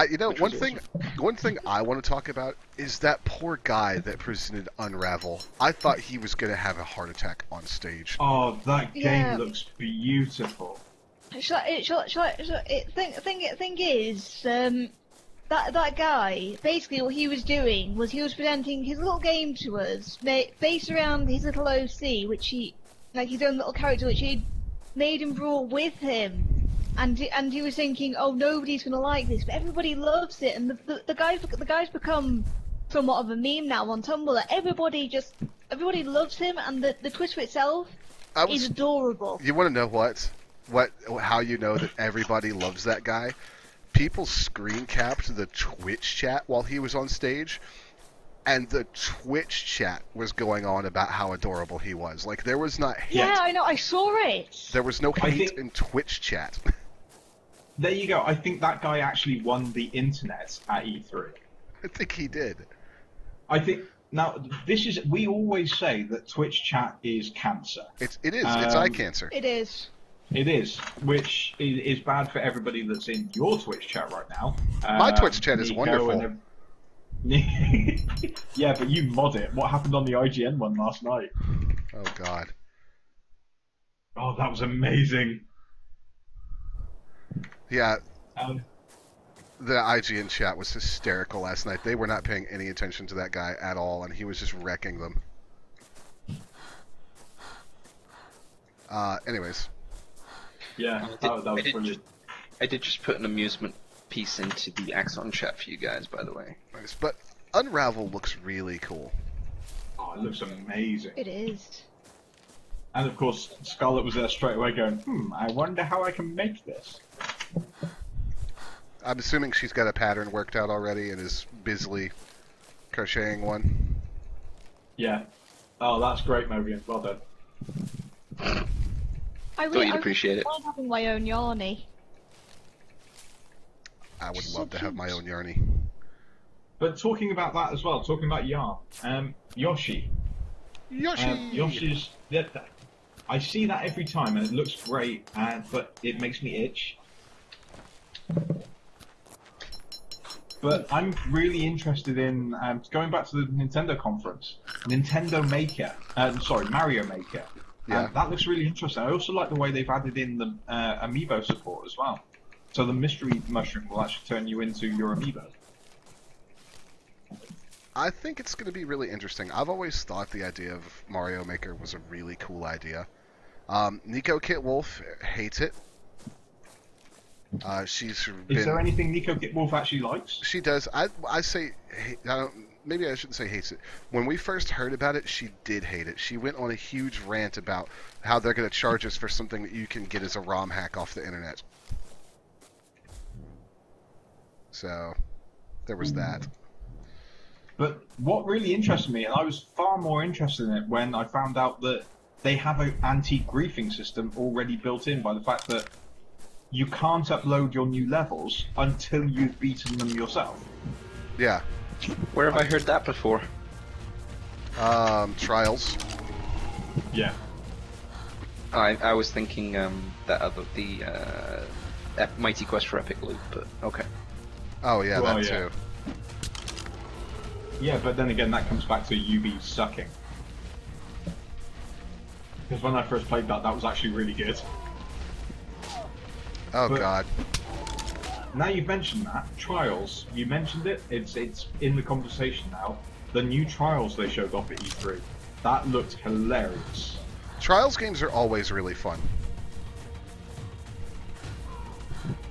One thing I want to talk about is that poor guy that presented Unravel. I thought he was going to have a heart attack on stage. Oh, that game looks beautiful. Thing is, that guy, basically what he was doing was he was presenting his little game to us, based around his little OC, which his own little character, which he made and brought with him. And he was thinking, oh, nobody's gonna like this, but everybody loves it. And the guy's become somewhat of a meme now on Tumblr. Everybody loves him, and the Twitter itself is adorable. You want to know how you know that everybody loves that guy? people screen capped the Twitch chat while he was on stage, and the Twitch chat was going on about how adorable he was. Like, there was not hate. Yeah, I know. I saw it. There was no I hate think- in Twitch chat. There you go. I think that guy actually won the internet at E3. I think he did. I think now this is. We always say that Twitch chat is cancer. It is. It's eye cancer. It is. It is, which is bad for everybody that's in your Twitch chat right now. My Twitch chat is Nico wonderful. and yeah, but you mod it. What happened on the IGN one last night? Oh God. Oh, that was amazing. Yeah, Um, the IGN chat was hysterical last night. They were not paying any attention to that guy at all, and he was just wrecking them. Anyways. yeah, that was brilliant. I did just put an amusement piece into the Axon chat for you guys, by the way. Nice. But Unravel looks really cool. Oh, it looks amazing. It is. And of course, Scarlett was there straight away going, I wonder how I can make this. I'm assuming she's got a pattern worked out already and is busily crocheting one. Yeah. Oh, that's great, Mobian. Well done. I Thought you'd appreciate it. love having my own Yarny. I would So love to have my cute. own Yarny. But talking about that as well, talking about yarn, Yoshi. Yoshi! Yoshi's. Yeah, I see that every time, and it looks great, but it makes me itch. But I'm really interested in going back to the Nintendo conference. Nintendo Maker, Mario Maker. Yeah. That looks really interesting. I also like the way they've added in the amiibo support as well. So the mystery mushroom will actually turn you into your amiibo. I think it's going to be really interesting. I've always thought the idea of Mario Maker was a really cool idea. Nico Kit Wolf hates it. She's been... Is there anything Nico Wolf actually likes? She does. I say... maybe I shouldn't say hates it. When we first heard about it, she did hate it. She went on a huge rant about how they're going to charge us for something that you can get as a ROM hack off the internet. So, there was that. But what really interested me, and I was far more interested in it when I found out that they have an anti-griefing system already built in by the fact that you can't upload your new levels until you've beaten them yourself. Yeah. Where have I heard that before? Trials. Yeah. I was thinking Mighty Quest for Epic Loot, but okay. Oh, yeah, Well, that yeah. too. Yeah, but then again, that comes back to UB sucking. Because when I first played that was actually really good. Oh, But- God. Now you've mentioned that, Trials, you mentioned it, it's in the conversation now. The new Trials they showed off at E3, that looked hilarious. Trials games are always really fun.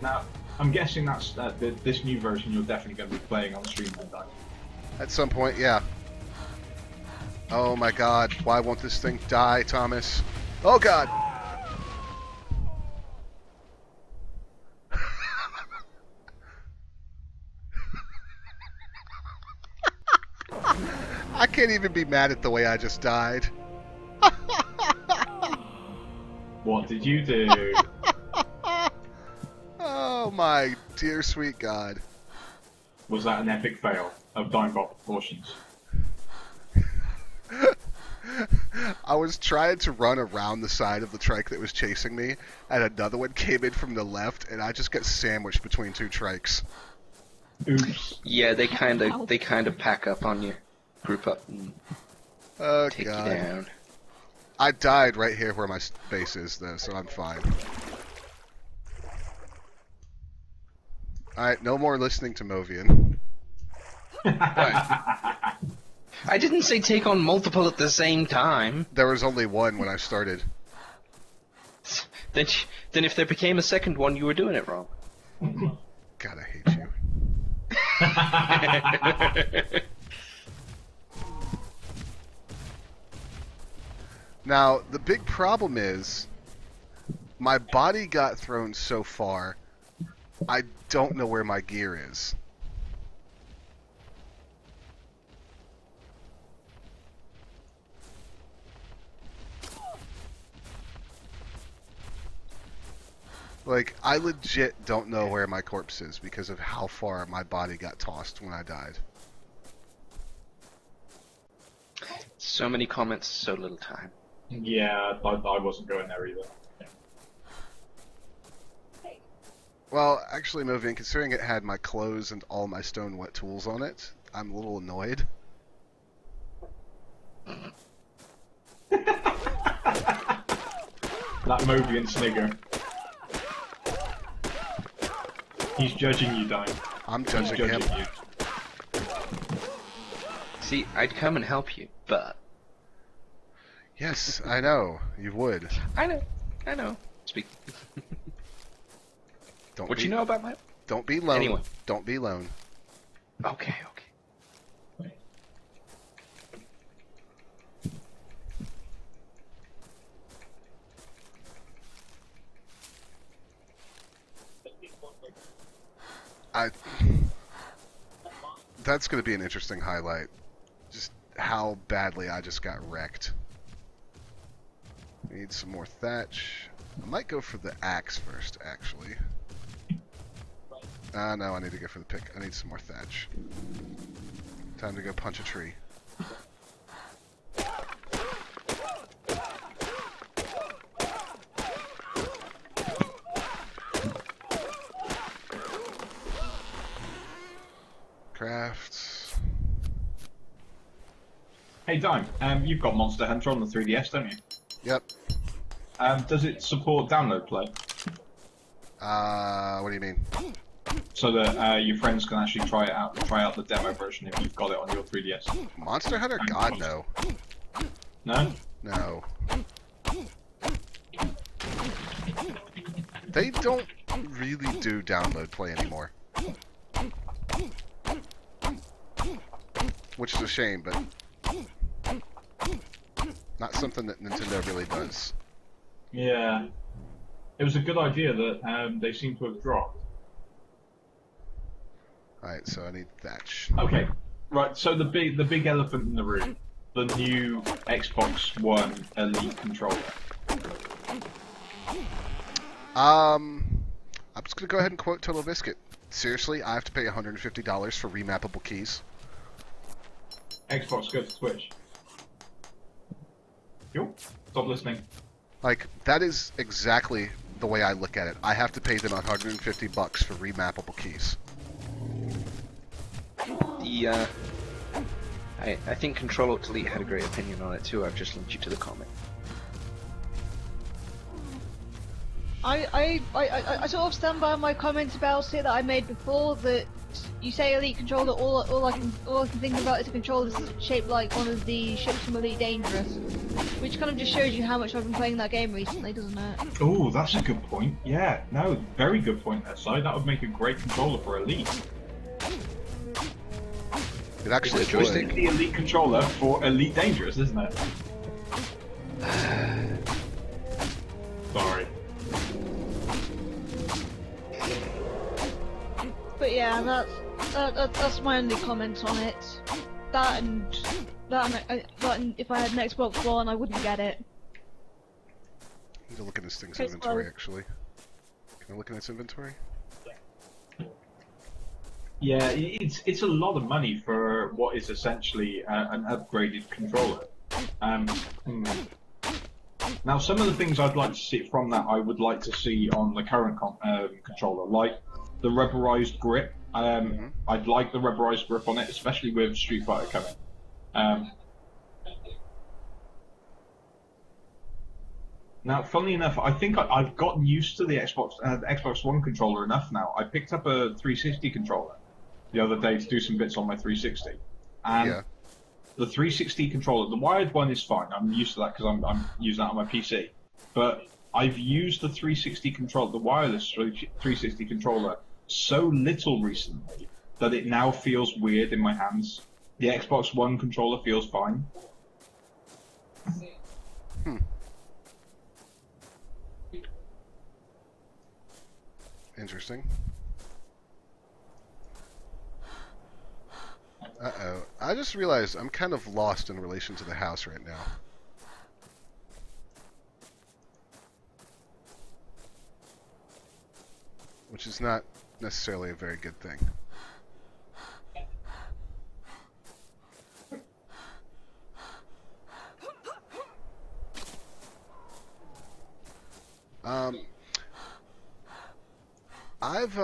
Now, I'm guessing that's this new version you're definitely going to be playing on stream then, Doug. At some point, yeah. Oh my God, why won't this thing die, Thomas? Oh God! I can't even be mad at the way I just died. What did you do? Oh my dear sweet God. Was that an epic fail of Dimebot proportions? I was trying to run around the side of the trike that was chasing me, and another one came in from the left, and I just got sandwiched between two trikes. Oops. Yeah, they kind Ow. of pack up on you, group up and Oh take God. you down. I died right here where my base is, though, so I'm fine. Alright, no more listening to Movian. I didn't say take on multiple at the same time. There was only one when I started. Then if there became a second one, you were doing it wrong. God, I hate you. Now, the big problem is, my body got thrown so far I don't know where my gear is. Like, I legit don't know where my corpse is because of how far my body got tossed when I died. So many comments, so little time. Yeah, I wasn't going there either. Well, actually, Movian, considering it had my clothes and all my stone wet tools on it, I'm a little annoyed. That Mobian snigger. He's judging you, Dime. I'm He's judging him. you. See, I'd come and help you, but... Yes, I know. You would. I know. Speak. Don't What be, you know about my... Don't be lone. Anyway. Don't be lone. Okay. That's going to be an interesting highlight. Just how badly I just got wrecked. Need some more thatch. I might go for the axe first, actually. No, I need to go for the pick. I need some more thatch. Time to go punch a tree. Crafts. Hey, Dime, you've got Monster Hunter on the 3DS, don't you? Yep. Does it support download play? What do you mean? So that your friends can actually try out the demo version if you've got it on your 3DS. Monster Hunter? God, no. No? No. They don't really do download play anymore. Which is a shame, but not something that Nintendo really does. Yeah. It was a good idea that they seem to have dropped. Alright, so I need thatch. Okay, right. So the big elephant in the room, the new Xbox One Elite controller. I'm just gonna go ahead and quote Total Biscuit. Seriously, I have to pay $150 for remappable keys. Xbox, go to Twitch. Yo, stop listening. Like, that is exactly the way I look at it. I have to pay them $150 for remappable keys. The, I think Control Alt Delete had a great opinion on it too. I've just linked you to the comment. I sort of stand by my comment about it that I made before, that you say Elite Controller, all I can think about is a controller that's shaped like one of the ships from Elite Dangerous, which kind of just shows you how much I've been playing that game recently, doesn't it? Oh, that's a good point. Yeah, no, very good point there, Si. That would make a great controller for Elite. It actually It's the Elite controller for Elite Dangerous, isn't it? Sorry. But yeah, that's my only comment on it. That and if I had an Xbox One, I wouldn't get it. I need to look at this thing's Okay, inventory, so- actually. Can I look at its inventory? Yeah, it's a lot of money for what is essentially an upgraded controller. Now, some of the things I'd like to see from that, I would like to see on the current controller, like the rubberized grip. I'd like the rubberized grip on it, especially with Street Fighter coming. Now, funnily enough, I think I've gotten used to the Xbox One controller enough now. I picked up a 360 controller the other day to do some bits on my 360, and Yeah. the 360 controller, the wired one is fine. I'm used to that because I'm using that on my PC. But I've used the 360 controller, the wireless 360 controller, so little recently that it now feels weird in my hands. The Xbox One controller feels fine. Interesting. Uh-oh. I just realized I'm kind of lost in relation to the house right now. Which is not necessarily a very good thing. I've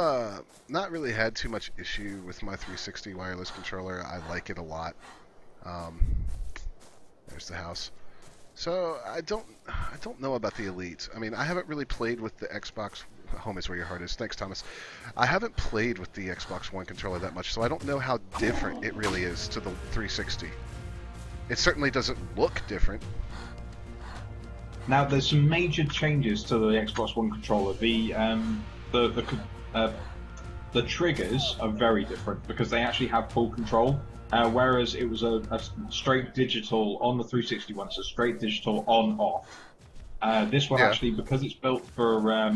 not really had too much issue with my 360 wireless controller. I like it a lot. There's the house. So I don't know about the Elite. I mean, I haven't really played with the Xbox. Home is where your heart is. Thanks, Thomas. I haven't played with the Xbox One controller that much, so I don't know how different it really is to the 360. It certainly doesn't look different. Now, there's some major changes to the Xbox One controller. The triggers are very different because they actually have full control, whereas it was a straight digital on the 360 one. So straight digital on/off. This one actually, because it's built for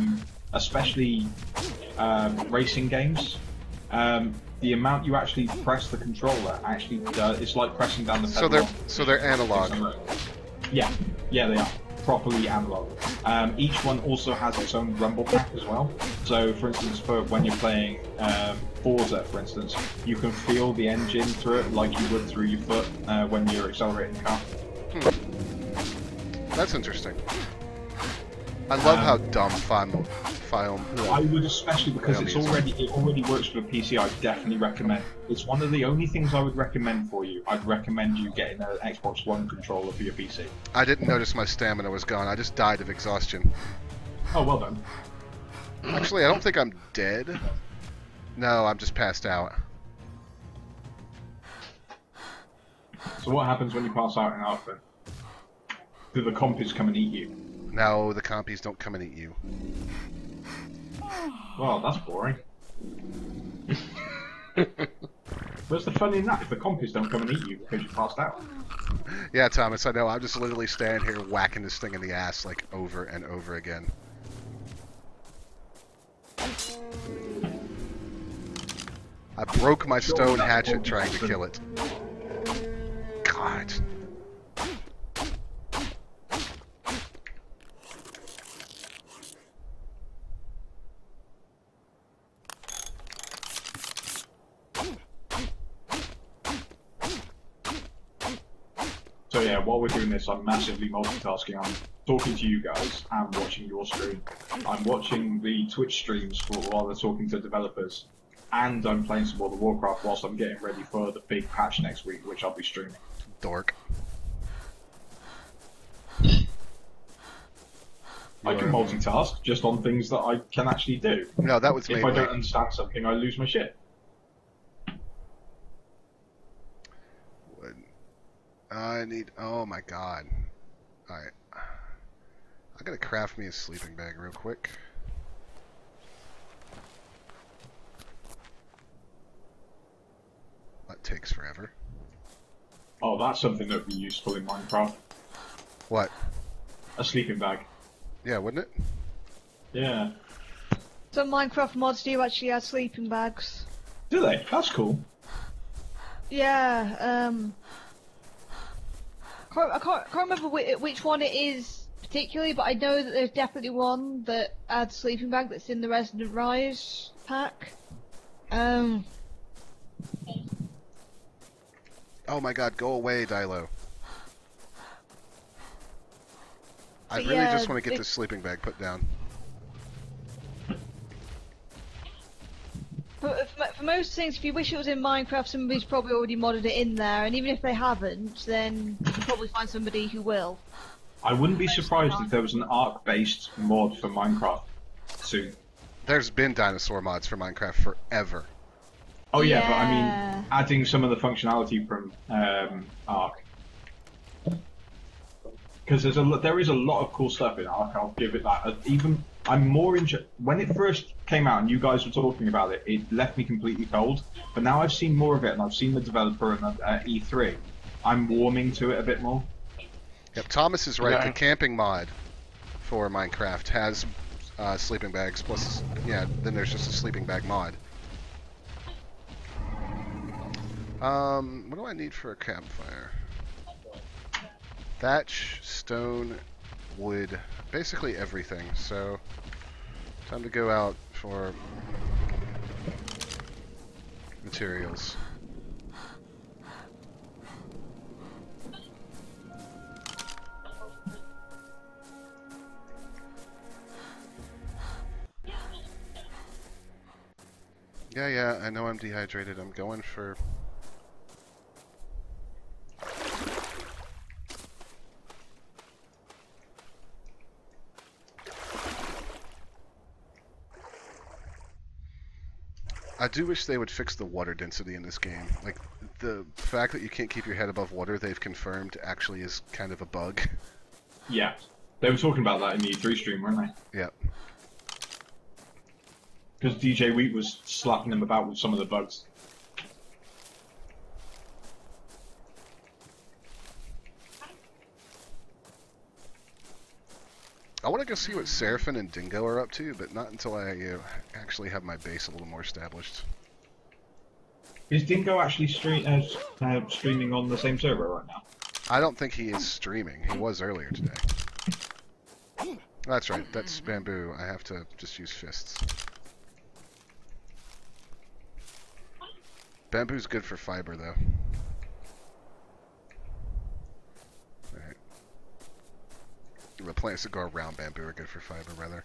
especially racing games, the amount you actually press the controller actually does, it's like pressing down the pedal. So they're analog. Yeah, they are properly analog. Each one also has its own rumble pack as well. So, for instance, for when you're playing Forza, for instance, you can feel the engine through it like you would through your foot when you're accelerating the car. That's interesting. I love how dumb file. I would, especially because it already works for the PC. I definitely recommend. It's one of the only things I would recommend for you. I'd recommend you getting an Xbox One controller for your PC. I didn't notice my stamina was gone. I just died of exhaustion. Oh, well done. Actually, I don't think I'm dead. No, I'm just passed out. So what happens when you pass out in Alpha? Do the compies come and eat you? No, the compies don't come and eat you. Well, that's boring. Where's the fun in that if the compies don't come and eat you because you passed out? Yeah, Thomas, I know. I'm just literally standing here whacking this thing in the ass like over and over again. I broke my stone hatchet trying to kill it. God. So yeah, while we're doing this, I'm massively multitasking. I'm talking to you guys and watching your stream. I'm watching the Twitch streams while they're talking to developers. And I'm playing some World of Warcraft whilst I'm getting ready for the big patch next week, which I'll be streaming. Dork. I can multitask just on things that I can actually do. No, that was If I don't understand something, I lose my shit. I need... Oh my god. Alright. I gotta craft me a sleeping bag real quick. That takes forever. Oh, that's something that would be useful in Minecraft. What? A sleeping bag. Yeah, wouldn't it? Yeah. Some Minecraft mods do actually add sleeping bags. Do they? That's cool. Yeah, I can't remember which one it is particularly, but I know that there's definitely one that adds sleeping bag that's in the Resident Rise pack. Oh my god, go away, Dilo. I really just want to get this sleeping bag put down. For most things, if you wish it was in Minecraft, somebody's probably already modded it in there, and even if they haven't, then you can probably find somebody who will. I wouldn't be surprised if there was an Ark-based mod for Minecraft soon. There's been dinosaur mods for Minecraft forever. Oh yeah, but I mean, adding some of the functionality from Ark. Because there is a lot of cool stuff in Ark, I'll give it that. Even, I'm more interested, when it first came out and you guys were talking about it, it left me completely cold. But now I've seen more of it and I've seen the developer and E3, I'm warming to it a bit more. Yep, Thomas is right. Yeah. The camping mod for Minecraft has sleeping bags, plus, yeah, then there's just a sleeping bag mod. What do I need for a campfire? Thatch, stone, wood, basically everything. So, time to go out for materials. Yeah, I know I'm dehydrated. I'm going for... I do wish they would fix the water density in this game. Like, the fact that you can't keep your head above water, they've confirmed, actually is kind of a bug. Yeah. They were talking about that in the E3 stream, weren't they? Yep. Because DJ Wheat was slapping them about with some of the bugs. I want to go see what Seraphim and Dingo are up to, but not until I actually have my base a little more established. Is Dingo actually streaming on the same server right now? I don't think he is streaming. He was earlier today. That's right. That's bamboo. I have to just use fists. Bamboo's good for fiber, though. Alright. The plants that go around bamboo are good for fiber, rather.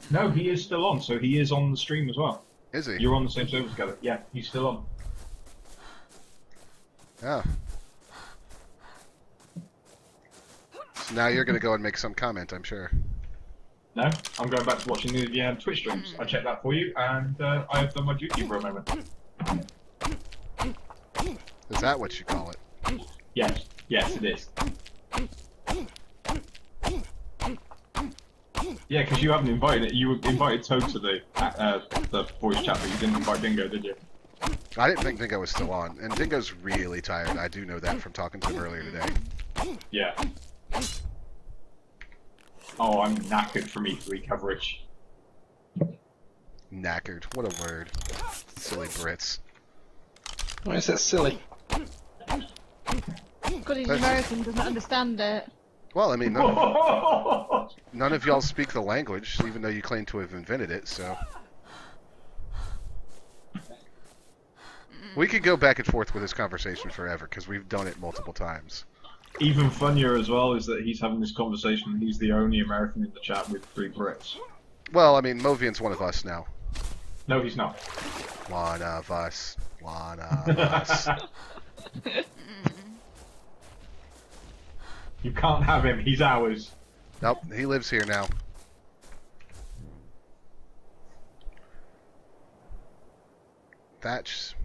No, he is still on, so he is on the stream as well. Is he? You're on the same server together. Yeah, he's still on. Oh. So now you're going to go and make some comment, I'm sure. No, I'm going back to watching the Twitch streams. I checked that for you, and I have done my duty for a moment. Is that what you call it? Yes, yes, it is. Yeah, because you haven't invited it. You invited Toad to the voice chat, but you didn't invite Dingo, did you? I didn't think Dingo was still on, and Dingo's really tired. I do know that from talking to him earlier today. Yeah. Oh, I'm knackered from E3 coverage. Knackered. What a word. Silly Brits. Why is that silly? Because he's American, doesn't understand it. Well, I mean, none of y'all speak the language, even though you claim to have invented it, so... We could go back and forth with this conversation forever, because we've done it multiple times. Even funnier as well is that he's having this conversation and he's the only American in the chat with 3 Brits. Well, I mean, Movian's one of us now. No, he's not. One of us. One of us. You can't have him, he's ours. Nope, he lives here now. Thatch.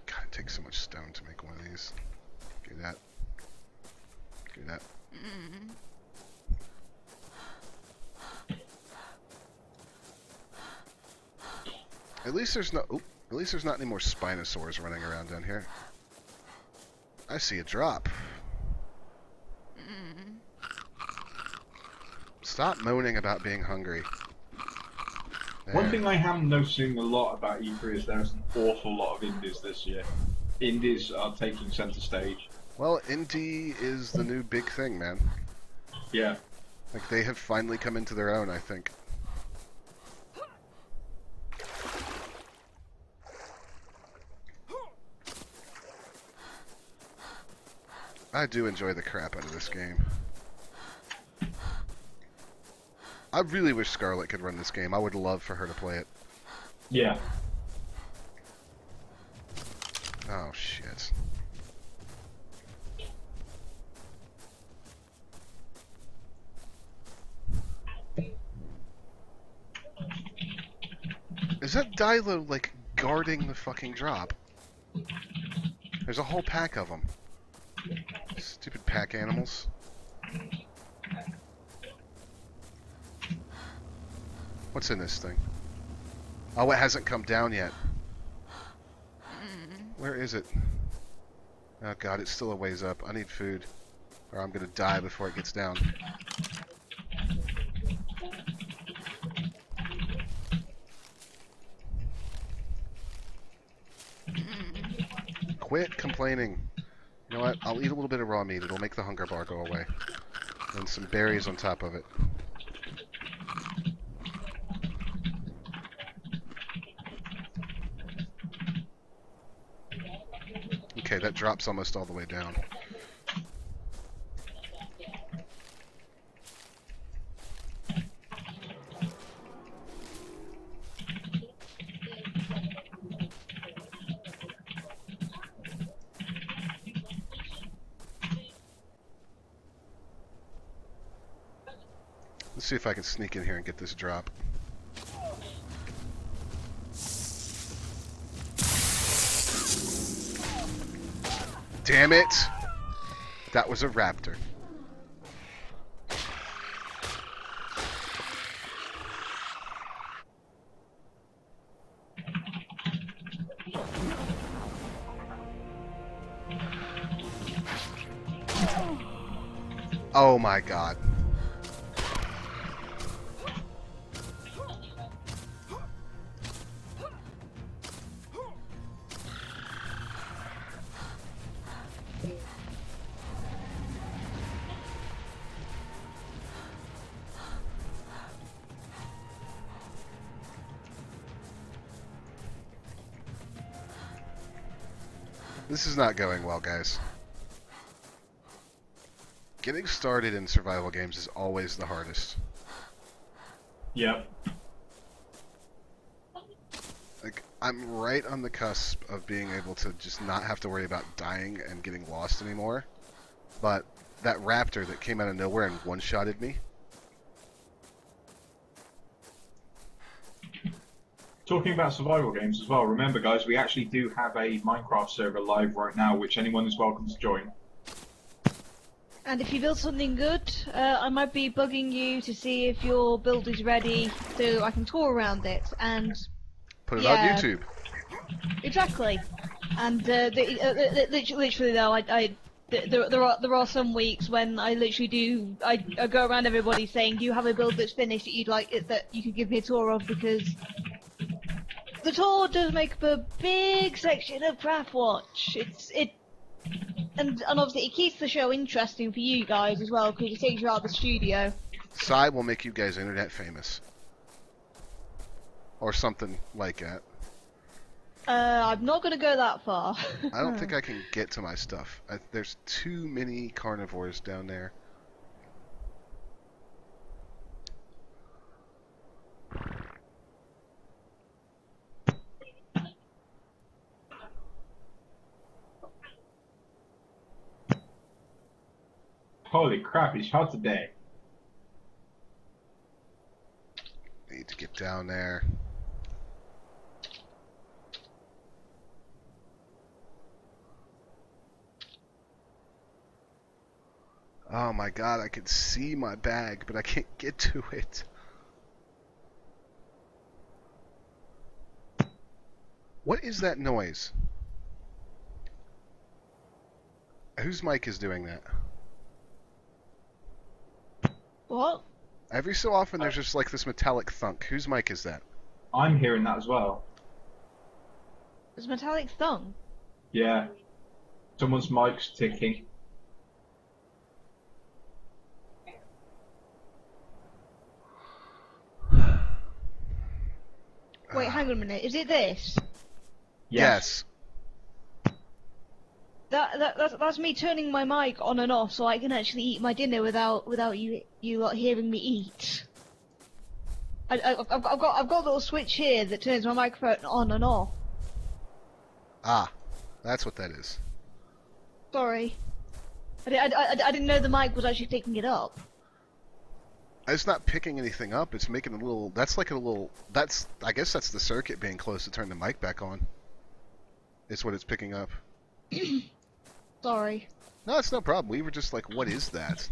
God, it takes so much stone to make one of these. Do that. Do that. At least there's no. Oop, at least there's not any more Spinosaurs running around down here. I see a drop. Stop moaning about being hungry. There. One thing I am noticing a lot about E3 is there's an awful lot of indies this year. Indies are taking center stage. Well, indie is the new big thing, man. Yeah. Like, they have finally come into their own, I think. I do enjoy the crap out of this game. I really wish Scarlett could run this game. I would love for her to play it. Yeah. Oh, shit. Is that Dilo, like, guarding the fucking drop? There's a whole pack of them. Stupid pack animals. What's in this thing? Oh, it hasn't come down yet. Where is it? Oh god, it's still a ways up. I need food. Or I'm gonna die before it gets down. Quit complaining. You know what? I'll eat a little bit of raw meat. It'll make the hunger bar go away. And some berries on top of it. Okay, that drops almost all the way down. Let's see if I can sneak in here and get this drop. Damn it! That was a raptor. Oh my god. This is not going well, guys. Getting started in survival games is always the hardest. Yep. Like, I'm right on the cusp of being able to just not have to worry about dying and getting lost anymore. But that raptor that came out of nowhere and one-shotted me. Talking about survival games as well, remember guys, we actually do have a Minecraft server live right now, which anyone is welcome to join. And if you build something good, I might be bugging you to see if your build is ready so I can tour around it and... Put it on YouTube. Exactly. And literally though, there are some weeks when I literally do, I go around everybody saying, do you have a build that's finished that you'd like it, that you could give me a tour of, because the tour does make up a big section of Craft Watch. And obviously it keeps the show interesting for you guys as well, because it takes you out of the studio. Sai will make you guys internet famous. Or something like that. I'm not gonna go that far. I don't think I can get to my stuff. There's too many carnivores down there. Holy crap, it's hot today. Need to get down there. Oh my god, I can see my bag, but I can't get to it. What is that noise? Whose mic is doing that? What? Every so often there's just like this metallic thunk. Whose mic is that? I'm hearing that as well. It's metallic thumb. Yeah. Someone's mic's ticking. Wait, hang on a minute. Is it this? Yes. That's me turning my mic on and off so I can actually eat my dinner without you lot hearing me eat. I've got a little switch here that turns my microphone on and off. Ah, that's what that is. Sorry. I didn't know the mic was actually picking it up. It's not picking anything up. It's making a little. That's like a little. That's. I guess that's the circuit being close to turn the mic back on. Is what it's picking up. Sorry. No, it's no problem. We were just like, what is that?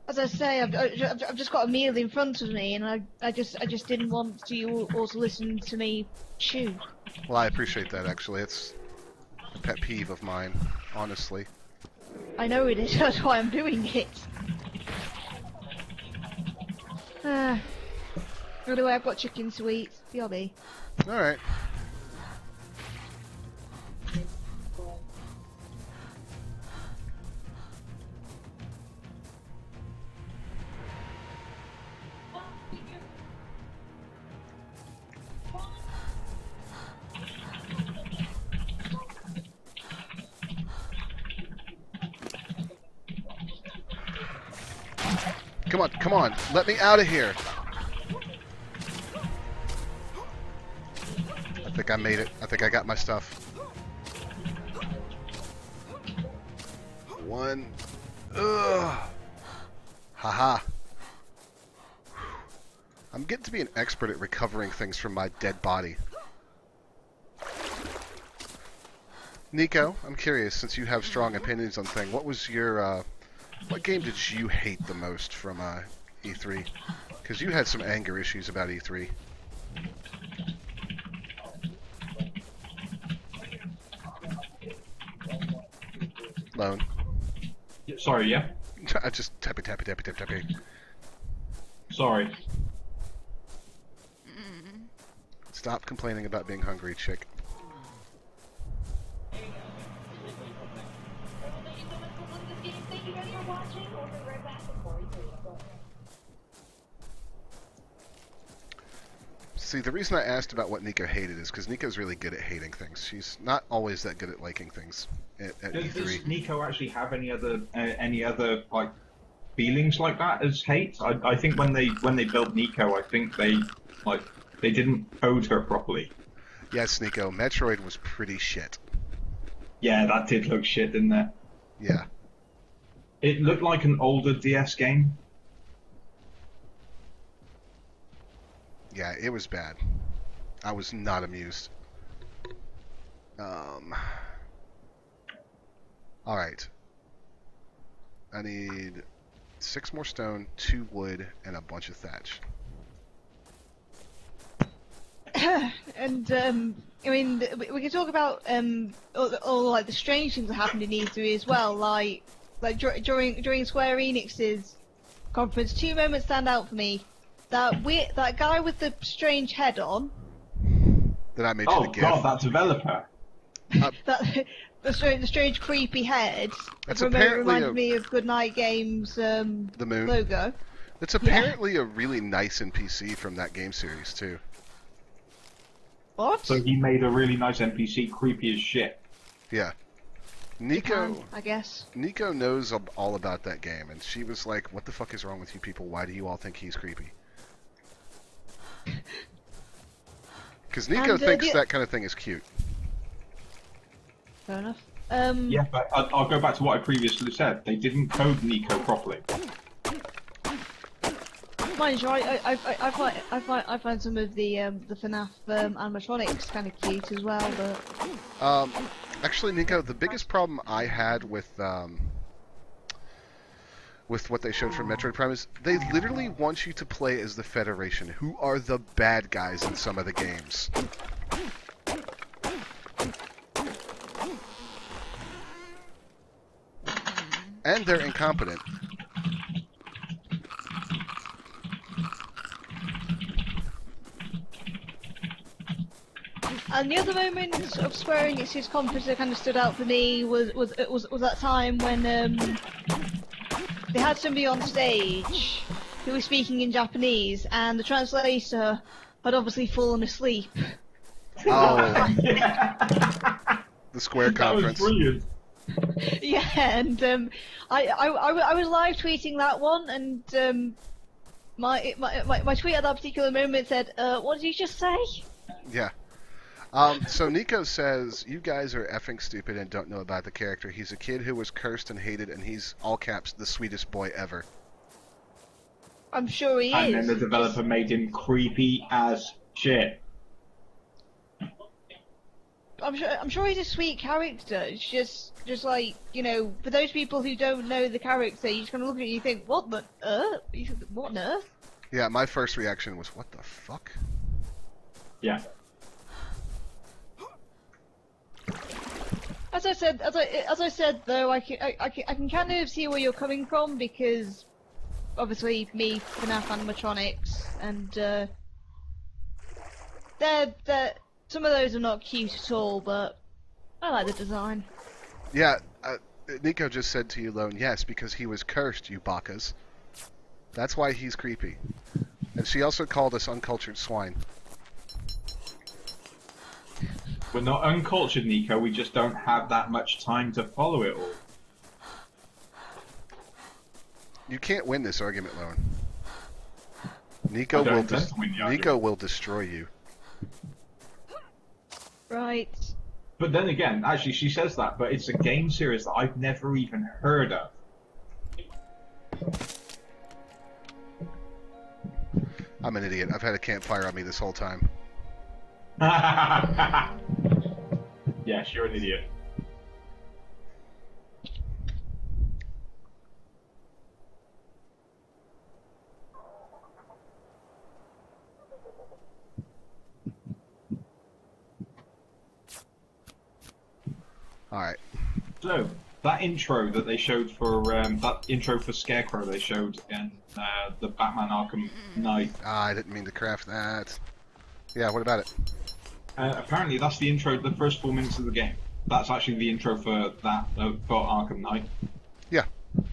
As I say, I've just got a meal in front of me, and I just didn't want you all to listen to me chew. Well, I appreciate that. Actually, it's a pet peeve of mine, honestly. I know it is. That's why I'm doing it. Anyway, I've got chicken to eat. Yobby. All right. Come on, come on. Let me out of here. I think I made it. I think I got my stuff. One. Ugh. Haha. I'm getting to be an expert at recovering things from my dead body. Nico, I'm curious, since you have strong opinions on things, what was your, what game did you hate the most from, E3? Because you had some anger issues about E3. Lone. Sorry, yeah? I just tappy. Sorry. Stop complaining about being hungry, chick. See, the reason I asked about what Nico hated is because Nico's really good at hating things. She's not always that good at liking things at E3. Does Nico actually have any other like feelings like that as hate? I think when they built Nico, I think they didn't code her properly. Yes, Nico, Metroid was pretty shit. Yeah, that did look shit, didn't it? Yeah. It looked like an older DS game. Yeah, it was bad. I was not amused. Alright. I need 6 more stone, 2 wood, and a bunch of thatch. And I mean, we can talk about all like the strange things that happened in E3 as well. Like during Square Enix's conference, 2 moments stand out for me. That guy with the strange head on. That I made you the gift. Oh god, that developer. The strange creepy head. That's Reminded me of Goodnight Games the moon logo. It's apparently a really nice NPC from that game series too. What? So he made a really nice NPC, creepy as shit. Yeah. Nico, I guess. Nico knows all about that game, and she was like, "What the fuck is wrong with you people? Why do you all think he's creepy?" Because Nico thinks that kind of thing is cute. Fair enough. Yeah, but I'll go back to what I previously said. They didn't code Nico properly. Mind you, I find some of the FNAF animatronics kind of cute as well, but. Actually, Nico, the biggest problem I had with what they showed from Metroid Prime is they literally want you to play as the Federation, who are the bad guys in some of the games. And they're incompetent. And the other moment of Square Enix's conference that kind of stood out for me was that time when they had somebody on stage who was speaking in Japanese, and the translator had obviously fallen asleep. Oh, the Square conference. That was brilliant. Yeah, and I was live tweeting that one, and my tweet at that particular moment said, "What did you just say?" Yeah. So Nico says, you guys are effing stupid and don't know about the character. He's a kid who was cursed and hated, and he's, all caps, the sweetest boy ever. I'm sure he is. And then the developer made him creepy as shit. I'm sure he's a sweet character. It's just like, you know, for those people who don't know the character, you just kind of look at it and you think, what on earth? What on earth? Yeah, my first reaction was, what the fuck? Yeah. As I said though, I can kind of see where you're coming from, because obviously me, FNAF animatronics, and they're some of those are not cute at all, but I like the design. Yeah, Nico just said to you, Lone, yes, because he was cursed, you bakas. That's why he's creepy. And she also called us uncultured swine. We're not uncultured, Nico, we just don't have that much time to follow it all. You can't win this argument, Lone. I don't intend to win the Nico argument. will destroy you. Right. But then again, actually, she says that, but it's a game series that I've never even heard of. I'm an idiot. I've had a campfire on me this whole time. Yes, you're an idiot. Alright. So, that intro that they showed for, that intro for Scarecrow they showed in the Batman Arkham Knight. Ah, I didn't mean to craft that. Yeah, what about it? Apparently that's the intro, the first 4 minutes of the game. That's actually the intro for that, for Arkham Knight. Yeah. That's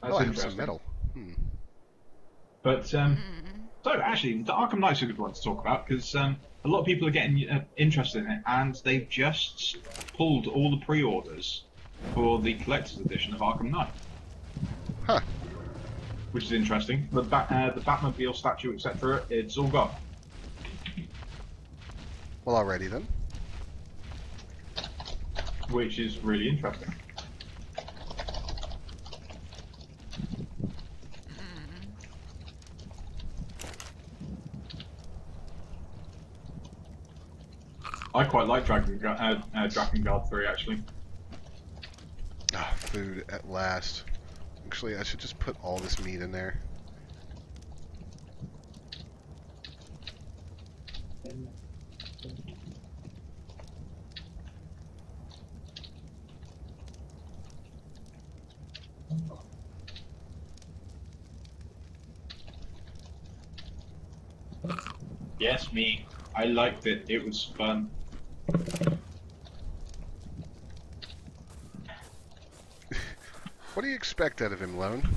Oh, I have interesting. some metal. Hmm. But, so actually, the Arkham Knight's a good one to talk about, because a lot of people are getting interested in it, and they've just pulled all the pre-orders for the collector's edition of Arkham Knight. Huh. Which is interesting. The Batmobile statue, etc., it's all gone. Well, alrighty then. Which is really interesting. I quite like Drakengard 3 actually. Ah, food at last. Actually, I should just put all this meat in there. Yes, me. I liked it. It was fun. What do you expect out of him, Lone?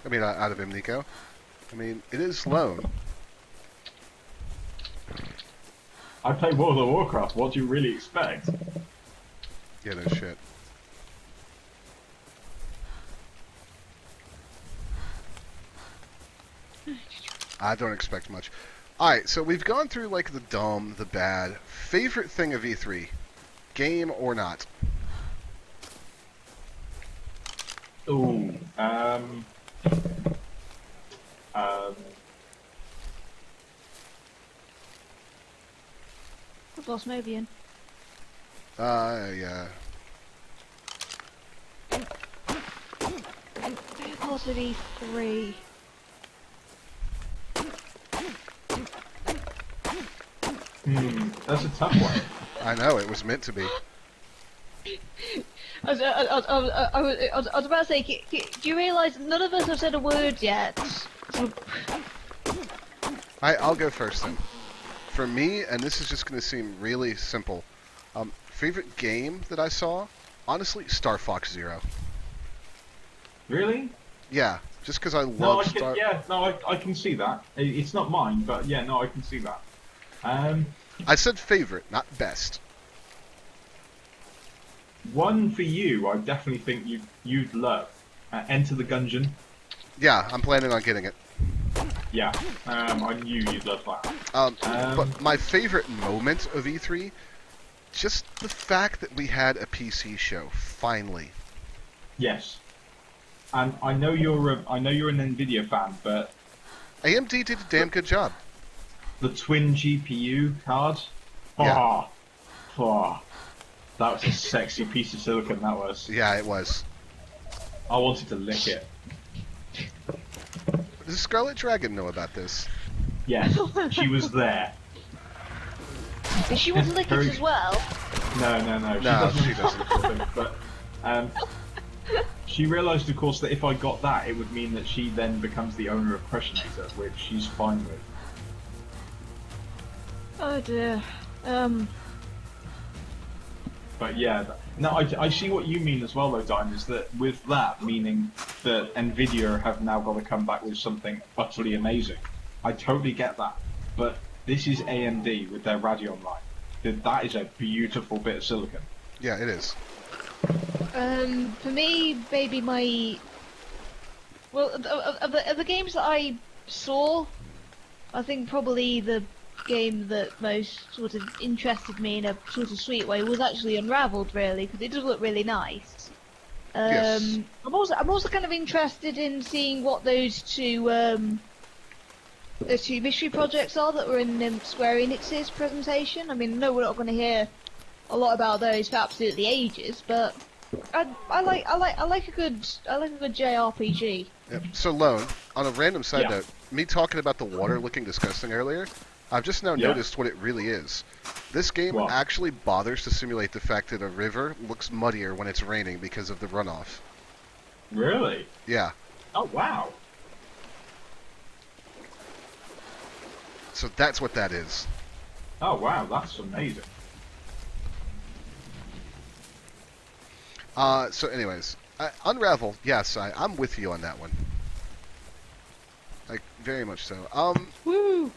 I mean, out of him, Nico. I mean, it is Lone. I play World of Warcraft. What do you really expect? Yeah, no shit. I don't expect much. Alright, so we've gone through, like, the dumb, the bad. Favorite thing of E3? Game or not? Ooh. I've lost Mobian. Yeah. What's at E3? That's a tough one. I know, it was meant to be. I was about to say, do you realise none of us have said a word yet? So, I'll go first then. For me, and this is just going to seem really simple, favorite game that I saw? Honestly, Star Fox Zero. Really? Yeah, just because I No, love I can see that. It's not mine, but yeah, no, I can see that. I said favorite, not best. One for you, I definitely think you'd love. Enter the Gungeon. Yeah, I'm planning on getting it. Yeah, I knew you'd love that. But my favorite moment of E3, just the fact that we had a PC show, finally. Yes. And I know you're an Nvidia fan, but AMD did a damn good job. the twin GPU cards. Yeah. That was a sexy piece of silicon. That was. Yeah, it was. I wanted to lick it. Does Scarlet Dragon know about this? Yes, she was there. did she want to lick it as well? No. No, She she doesn't. But she realised, of course, that if I got that, it would mean that she then becomes the owner of Crushinator, which she's fine with. Oh dear. But yeah, no, I see what you mean as well, though, Dime, is that with that, meaning that Nvidia have now got to come back with something utterly amazing. I totally get that. But this is AMD with their Radeon line. That is a beautiful bit of silicon. Yeah, it is. For me, maybe my Well, of the games that I saw, I think probably the game that most sort of interested me in a sort of sweet way was actually Unraveled, really, because it does look really nice. Yes. I'm also kind of interested in seeing what those two mystery projects are that were in Square Enix's presentation. I mean, I know we're not going to hear a lot about those for absolutely ages, but I like a good JRPG. Yep. So, Lone, on a random side Yeah. note, me talking about the water looking disgusting earlier, I've just now Yeah. noticed what it really is. This game What? actually bothers to simulate the fact that a river looks muddier when it's raining because of the runoff. Really? Yeah. Oh wow. So that's what that is. Oh wow, that's amazing. So anyways, Unravel, yes, I'm with you on that one. Like, very much so. Woo!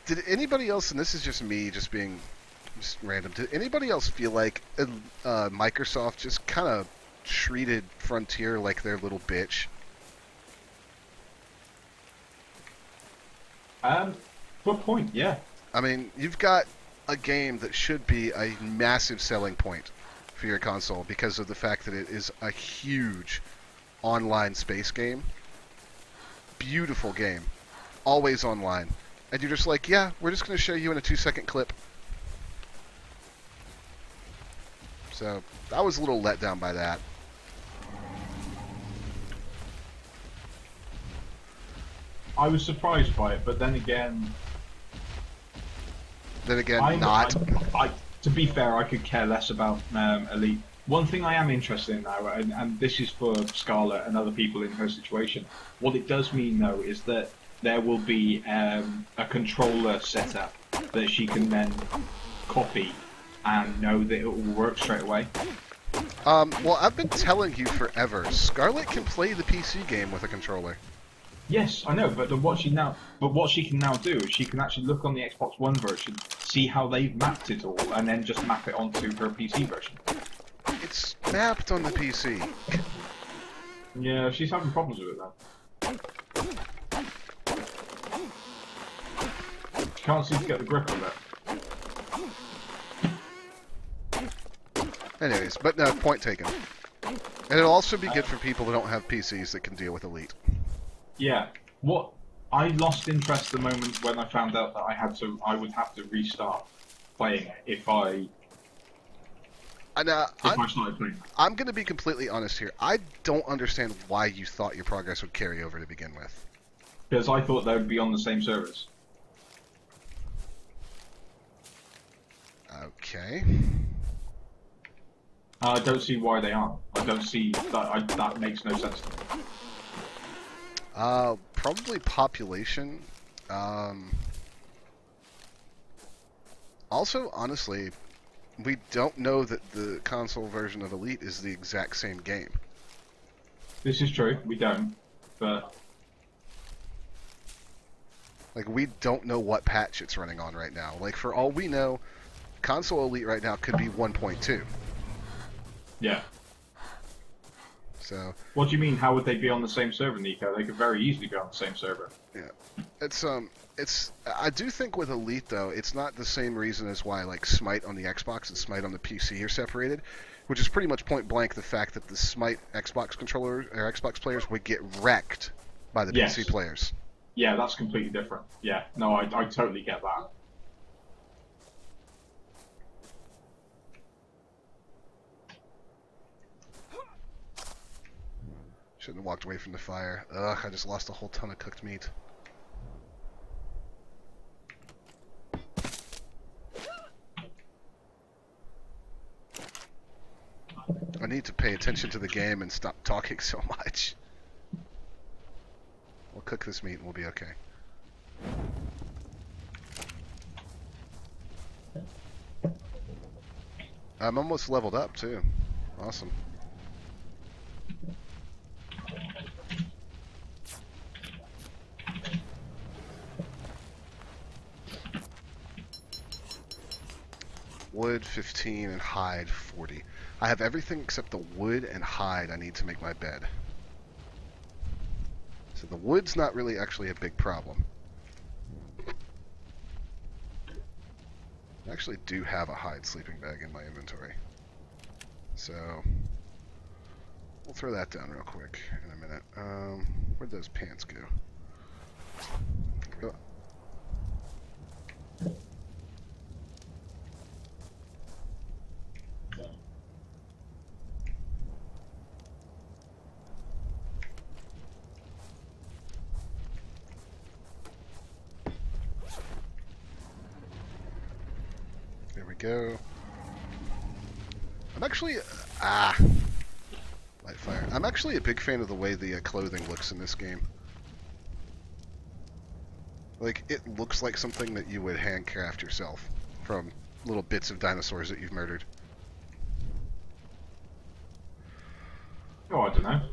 Did anybody else, and this is just me just being just random, did anybody else feel like Microsoft just kind of treated Frontier like their little bitch? Good point. Yeah. I mean, you've got a game that should be a massive selling point for your console because of the fact that it is a huge online space game. Beautiful game. Always online. And you're just like, yeah, we're just going to show you in a 2-second clip. So, I was a little let down by that. I was surprised by it, but then again, Not. to be fair, I could care less about Elite. One thing I am interested in now, and this is for Scarlett and other people in her situation, what it does mean though is that there will be a controller setup that she can then copy and know that it will work straight away. Well, I've been telling you forever, Scarlett can play the PC game with a controller. Yes, I know, but what she can now do is she can actually look on the Xbox One version, see how they've mapped it all, and then just map it onto her PC version. It's mapped on the PC. Yeah, she's having problems with it though. She can't seem to get the grip of it. Anyways, but no, point taken. And it'll also be good for people that don't have PCs that can deal with Elite. Yeah. What I lost interest the moment when I found out that I would have to restart playing it if I started playing. I'm going to be completely honest here. I don't understand why you thought your progress would carry over to begin with. Because I thought they would be on the same servers. Okay. I don't see why they aren't. I don't see that. That makes no sense to me. Probably population. Also, honestly, we don't know that the console version of Elite is the exact same game. This is true. We don't, but like we don't know what patch it's running on right now. Like for all we know, console Elite right now could be 1.2. yeah. So. What do you mean? How would they be on the same server, Nico? They could very easily be on the same server. Yeah, it's. I do think with Elite though, it's not the same reason as why like Smite on the Xbox and Smite on the PC are separated, which is pretty much point blank the fact that the Smite Xbox controllers or Xbox players would get wrecked by the PC players. Yeah, that's completely different. Yeah, no, I totally get that. Shouldn't have walked away from the fire. Ugh, I just lost a whole ton of cooked meat. I need to pay attention to the game and stop talking so much. We'll cook this meat and we'll be okay. I'm almost leveled up too. Awesome. Wood 15 and hide 40. I have everything except the wood and hide I need to make my bed. So the wood's not really actually a big problem. I actually do have a hide sleeping bag in my inventory. So we'll throw that down real quick in a minute. Where'd those pants go? Oh. There we go. I'm actually light fire. I'm actually a big fan of the way the clothing looks in this game. Like, it looks like something that you would handcraft yourself from little bits of dinosaurs that you've murdered. Oh, I don't know.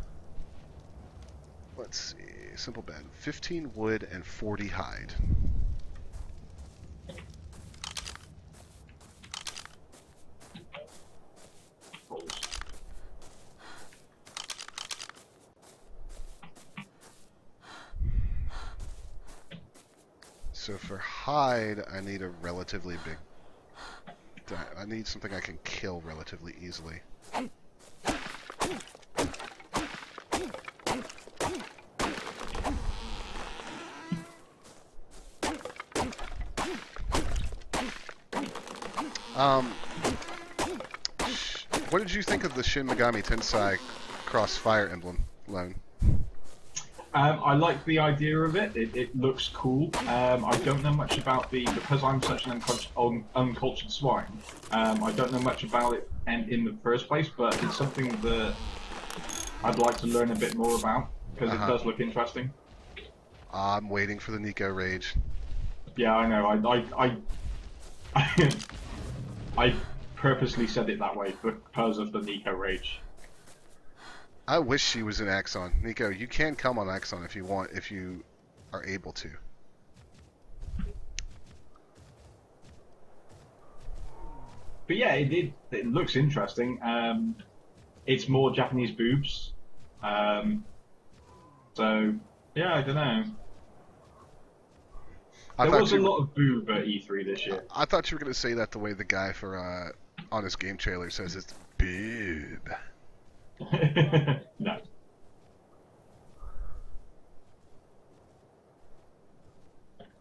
Let's see. Simple bed. 15 wood and 40 hide. So for hide, I need a relatively big... I need something I can kill relatively easily. What did you think of the Shin Megami Tensei Cross Fire Emblem, Lone? I like the idea of it. It looks cool. I don't know much about because I'm such an uncultured swine. I don't know much about it in the first place, but it's something that I'd like to learn a bit more about because it does look interesting. I'm waiting for the Nico rage. Yeah, I know. I purposely said it that way because of the Nico rage. I wish she was in Axon. Nico, you can come on Axon if you want, if you are able to. But yeah, it looks interesting. It's more Japanese boobs. So, yeah, I don't know. There was a lot of boob at E3 this year. I thought you were going to say that the way the guy for Honest Game Trailer says it's boob. No.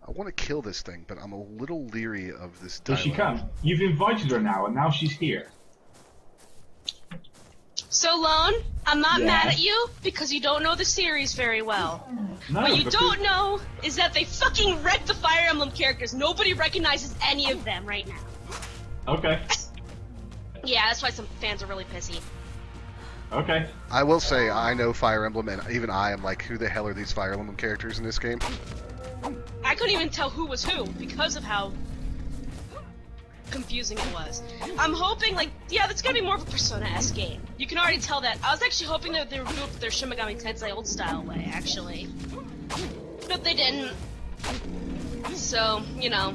I want to kill this thing, but I'm a little leery of this Well, dialogue. she can. You've invited her now, and now she's here. So, Lone, I'm not Yeah. mad at you because you don't know the series very well. No, What you because- don't know is that they fucking wrecked the Fire Emblem characters. Nobody recognizes any of them right now. Okay. Yeah, that's why some fans are really pissy. Okay. I will say, I know Fire Emblem, and even I am like, who the hell are these Fire Emblem characters in this game? I couldn't even tell who was who because of how confusing it was. I'm hoping, like, yeah, that's gonna be more of a Persona-esque game. You can already tell that. I was actually hoping that they would do it their Shin Megami Tensei old style way, actually. But they didn't. So, you know.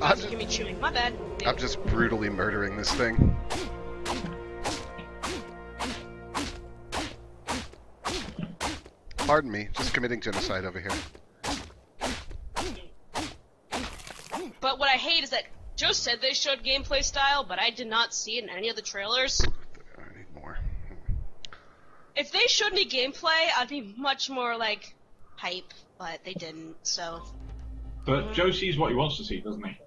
I'm Hear me chewing. My bad. I'm just brutally murdering this thing. Pardon me, just committing genocide over here. But what I hate is that Joe said they showed gameplay style, but I did not see it in any of the trailers. I need more. If they showed me gameplay, I'd be much more, like, hype, but they didn't, so... But Joe sees what he wants to see, doesn't he?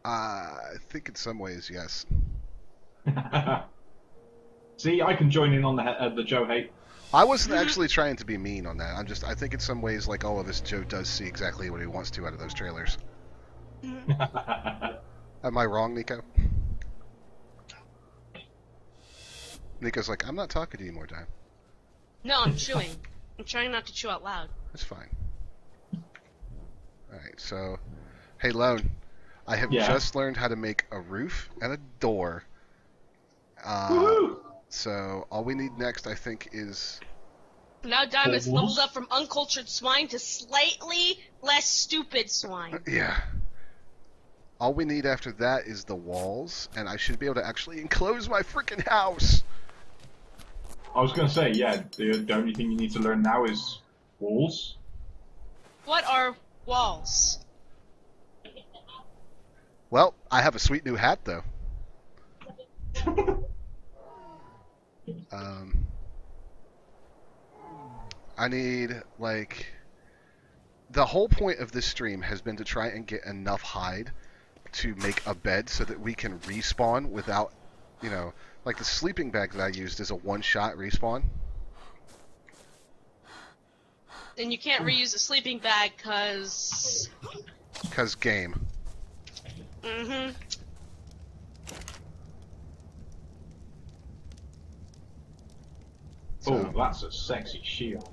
I think in some ways, yes. See, I can join in on the Joe hate. I wasn't actually trying to be mean on that. I think in some ways, like all of us, Joe does see exactly what he wants to out of those trailers. Am I wrong, Nico? Nico's like, I'm not talking to you more, Dan. No, I'm chewing. I'm trying not to chew out loud. That's fine. Alright, so... Hey, Lone. I have Yeah. just learned how to make a roof and a door. Woohoo! So, all we need next, I think, is Now Diamond's Balls. leveled up from uncultured swine to slightly less stupid swine. Yeah. All we need after that is the walls, and I should be able to actually enclose my freaking house. I was going to say, yeah, the only thing you need to learn now is walls. What are walls? Well, I have a sweet new hat, though. I need, like... The whole point of this stream has been to try and get enough hide to make a bed so that we can respawn without, you know... Like, the sleeping bag that I used is a one-shot respawn. And you can't reuse a sleeping bag, cause... Because game. Mm-hmm. Oh, that's a sexy shield.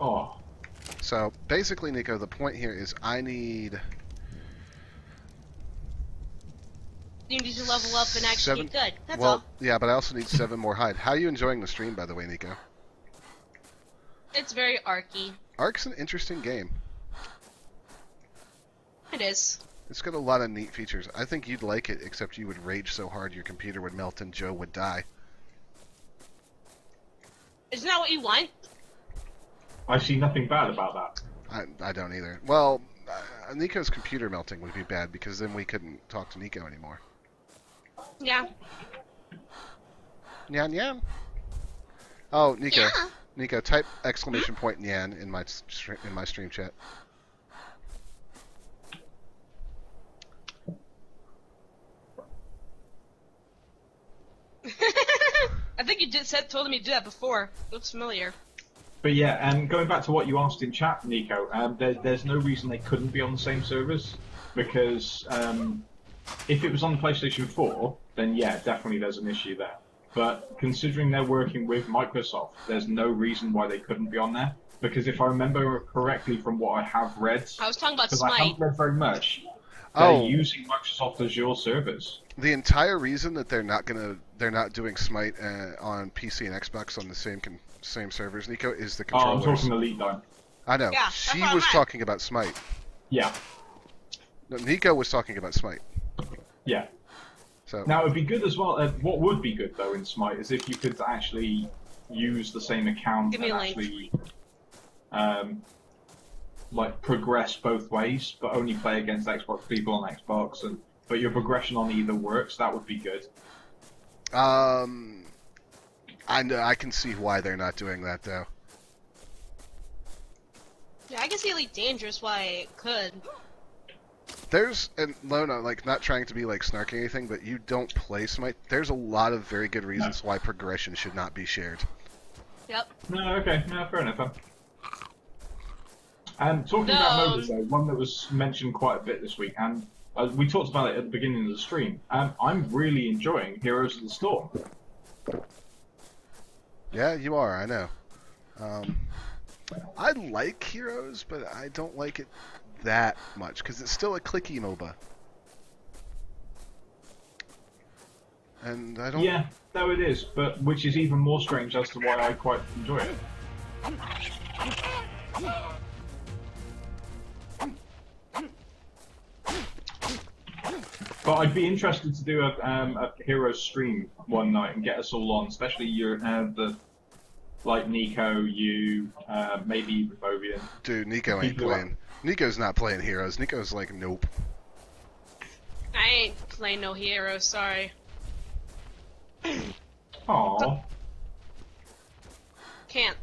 Oh. So, basically, Nico, the point here is I need... You need to level up and actually get good. That's all. Yeah, but I also need 7 more hide. How are you enjoying the stream, by the way, Nico? It's very arky. Ark's an interesting game. It is. It's got a lot of neat features. I think you'd like it, except you would rage so hard your computer would melt and Joe would die. Isn't that what you want? I see nothing bad about that. I don't either. Well, Nico's computer melting would be bad, because then we couldn't talk to Nico anymore. Yeah. Nyan Nyan. Oh, Nico. Yeah. Nico, type exclamation point Nyan in my stream chat. I think you told me to do that before. Looks familiar. But yeah, and going back to what you asked in chat, Nico, there's no reason they couldn't be on the same servers, because if it was on the PlayStation 4, then yeah, definitely there's an issue there. But considering they're working with Microsoft, there's no reason why they couldn't be on there. Because if I remember correctly from what I have read, I was talking about because I Smite. haven't read very much, Oh. they're using Microsoft Azure servers. The entire reason that they're not doing Smite on PC and Xbox on the same servers, Nico, is the Oh, I'm controllers. talking Elite Dime. I know. Yeah, that's She what I was meant. talking about Smite. Yeah, No, Nico was talking about Smite. yeah. So Now, it'd be good as well. What would be good though in Smite is if you could actually use the same account Give me and a link. actually, like progress both ways, but only play against Xbox people on Xbox, but your progression on either works. That would be good. I know, I can see why they're not doing that though. Yeah, I can see Elite Dangerous why it could. There's, and Lona, like, not trying to be like snarky or anything, but you don't play Smite. There's a lot of very good reasons why progression should not be shared. Yep. No, okay, no, fair enough. And talking about MOBAs, though, one that was mentioned quite a bit this week, and we talked about it at the beginning of the stream. I'm really enjoying Heroes of the Storm. Yeah, you are, I know. I like Heroes, but I don't like it that much, because it's still a clicky MOBA. And I don't... Yeah, no, it is, but which is even more strange as to why I quite enjoy it. But I'd be interested to do a Heroes stream one night and get us all on, especially like Nico, you, maybe even Bovian. Dude, Nico ain't People playing. Nico's not playing Heroes. Nico's like, nope. I ain't playing no hero, sorry. Aww. Can't.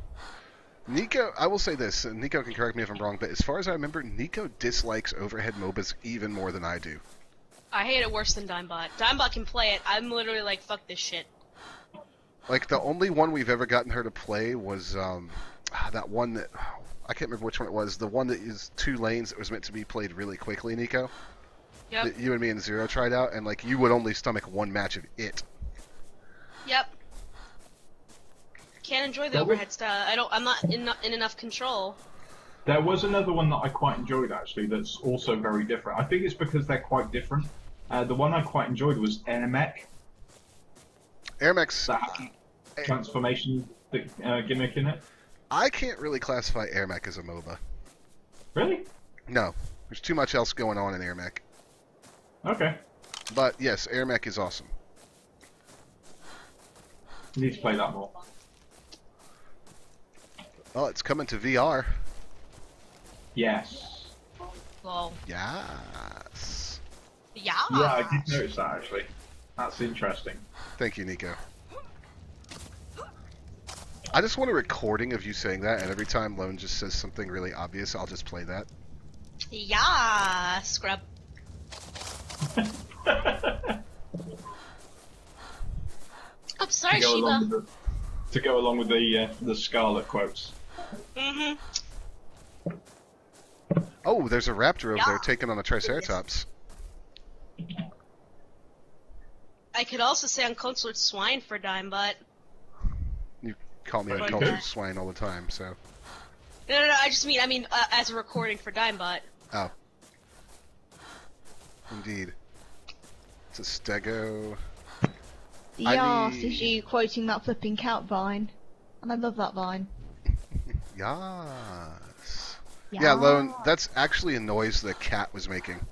Nico, I will say this, and Nico can correct me if I'm wrong, but as far as I remember, Nico dislikes overhead MOBAs even more than I do. I hate it worse than Dimebot. Dimebot can play it. I'm literally like, fuck this shit. Like, the only one we've ever gotten her to play was that one that... I can't remember which one it was. The one that is 2 lanes that was meant to be played really quickly, Nico. Yep. That you and me and Zero tried out, and, like, you would only stomach 1 match of it. Yep. Can't enjoy the overhead style. I'm not in enough control. There was another one that I quite enjoyed, actually, that's also very different. I think it's because they're quite different. The one I quite enjoyed was Air Mech. Air Mech's... That transformation gimmick in it? I can't really classify Air Mech as a MOBA. Really? No, there's too much else going on in Air Mech. Okay. But yes, Air Mech is awesome. You need to play that more. Well, it's coming to VR. Yes. Well, Yes. yeah. Yeah, I did notice that actually. That's interesting. Thank you, Nico. I just want a recording of you saying that, and every time Lone just says something really obvious, I'll just play that. Yeah, scrub. I'm sorry, Sheba. To go along with the Scarlet quotes. Mm-hmm. Oh, there's a raptor over Yeah. there taking on a Triceratops. I could also say uncultured swine for Dimebot. You call me Okay. uncultured swine all the time, so... No, I mean, as a recording for Dimebot. Oh. Indeed. It's a stego. The I arse mean- is you quoting that flipping cat vine. And I love that vine. Yas. Yeah, Lone, that's actually a noise the cat was making.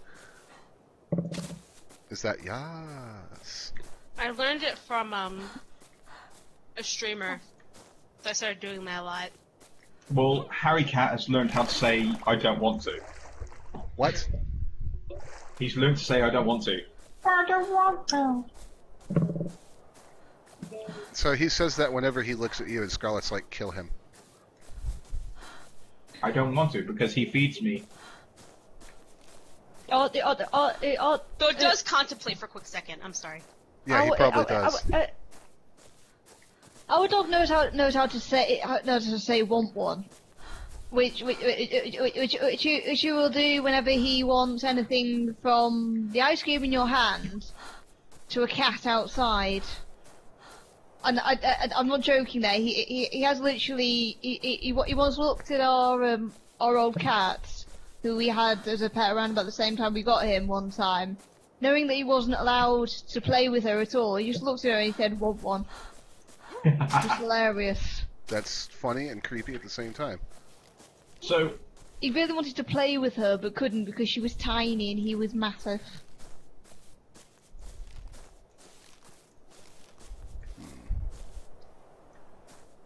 Is that yas? I learned it from, a streamer. So I started doing that a lot. Well, Harry Cat has learned how to say I don't want to. What? He's learned to say I don't want to. I don't want to. So he says that whenever he looks at you and Scarlet's like, kill him. I don't want to because he feeds me. Though it does contemplate for a quick second. I'm sorry. Yeah, he probably does. Our dog knows how to say want one, which you will do whenever he wants anything from the ice cube in your hand to a cat outside. And I'm not joking there. He has literally he once looked at our old cat who we had as a pet around about the same time we got him one time, knowing that he wasn't allowed to play with her at all. He just looked at her and he said, "Want one." It's hilarious. That's funny and creepy at the same time. So, He really wanted to play with her but couldn't because she was tiny and he was massive.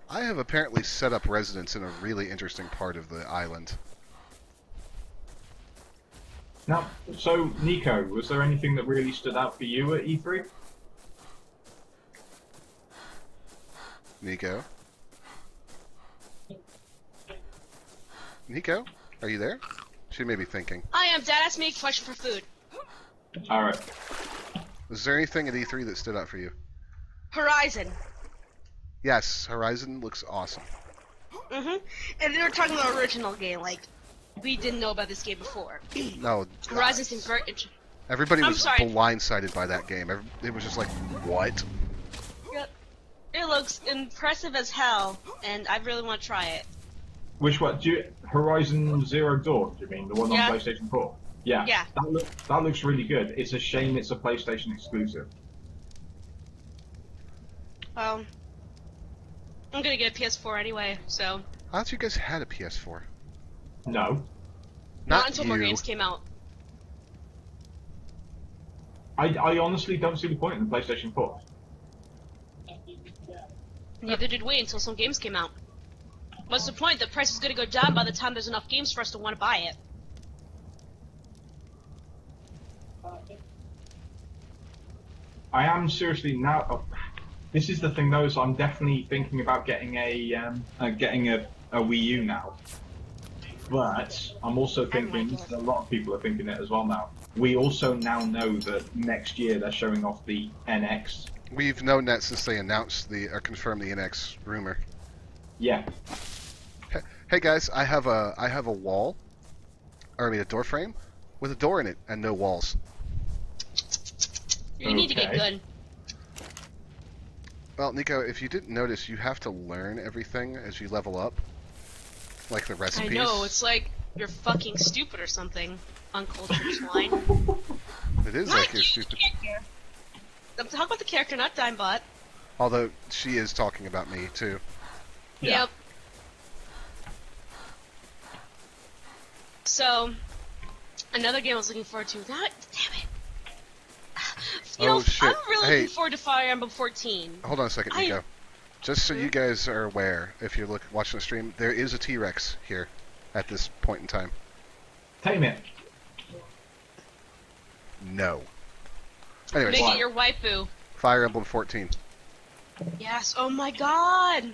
I have apparently set up residence in a really interesting part of the island. now, so Nico, was there anything that really stood out for you at E3? Nico? Nico? Are you there? She may be thinking. I am. Dad asked me a question for food. Alright. Was there anything at E3 that stood out for you? Horizon. Yes, Horizon looks awesome. Mm-hmm. And they were talking about the original game, like, we didn't know about this game before. No, Horizon seems very interesting. everybody I'm was sorry. blindsided by that game. It was just like, what? Yep. It looks impressive as hell, and I really want to try it. Which one? Horizon Zero Dawn, do you mean? The one Yeah. on PlayStation 4? Yeah. Yeah. That looks really good. It's a shame it's a PlayStation exclusive. I'm gonna get a PS4 anyway, so... I thought you guys had a PS4. No. Not until you. more games came out. I honestly don't see the point in the PlayStation 4. Neither did we until some games came out. What's the point? The price is gonna go down by the time there's enough games for us to want to buy it. I am seriously now. This is the thing, though. So I'm definitely thinking about getting a Wii U now. But I'm also thinking like it. a lot of people are thinking it as well now. We also now know that next year they're showing off the NX. We've known that since they announced or confirmed the NX rumor. Yeah. Hey guys, I have a wall, or I mean a door frame, with a door in it and no walls. You need to get Okay. good. Well, Nico, if you didn't notice, you have to learn everything as you level up, like the I recipes. know, it's like you're fucking stupid or something, uncultured swine. It is Not like you're you, stupid. character. I'm talking about the character, not Dimebot. Although she is talking about me too. Yeah. Yep. So, another game I was looking forward to. Damn it. You know, shit. I'm really Hey. looking forward to Fire Emblem 14. Hold on a second, Nico. Just so you guys are aware, if you're watching the stream, there is a T-Rex here at this point in time. Tame it. No. Anyways, Make it your waifu. Fire Emblem 14. Yes, oh my god!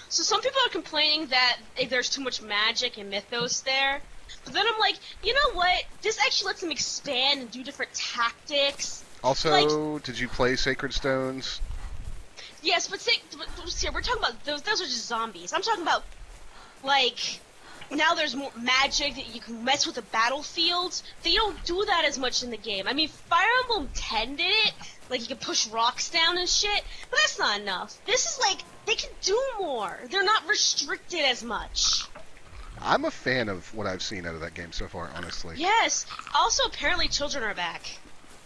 So some people are complaining that there's too much magic and mythos there. But then I'm like, you know what? This actually lets them expand and do different tactics. Also, did you play Sacred Stones? Yes, but see, we're talking about those are just zombies. I'm talking about, like, now there's more magic that you can mess with the battlefields. They don't do that as much in the game. I mean, Fire Emblem 10 did it. Like, you can push rocks down and shit. But that's not enough. This is like, they can do more. They're not restricted as much. I'm a fan of what I've seen out of that game so far, honestly. Yes. Also, apparently children are back.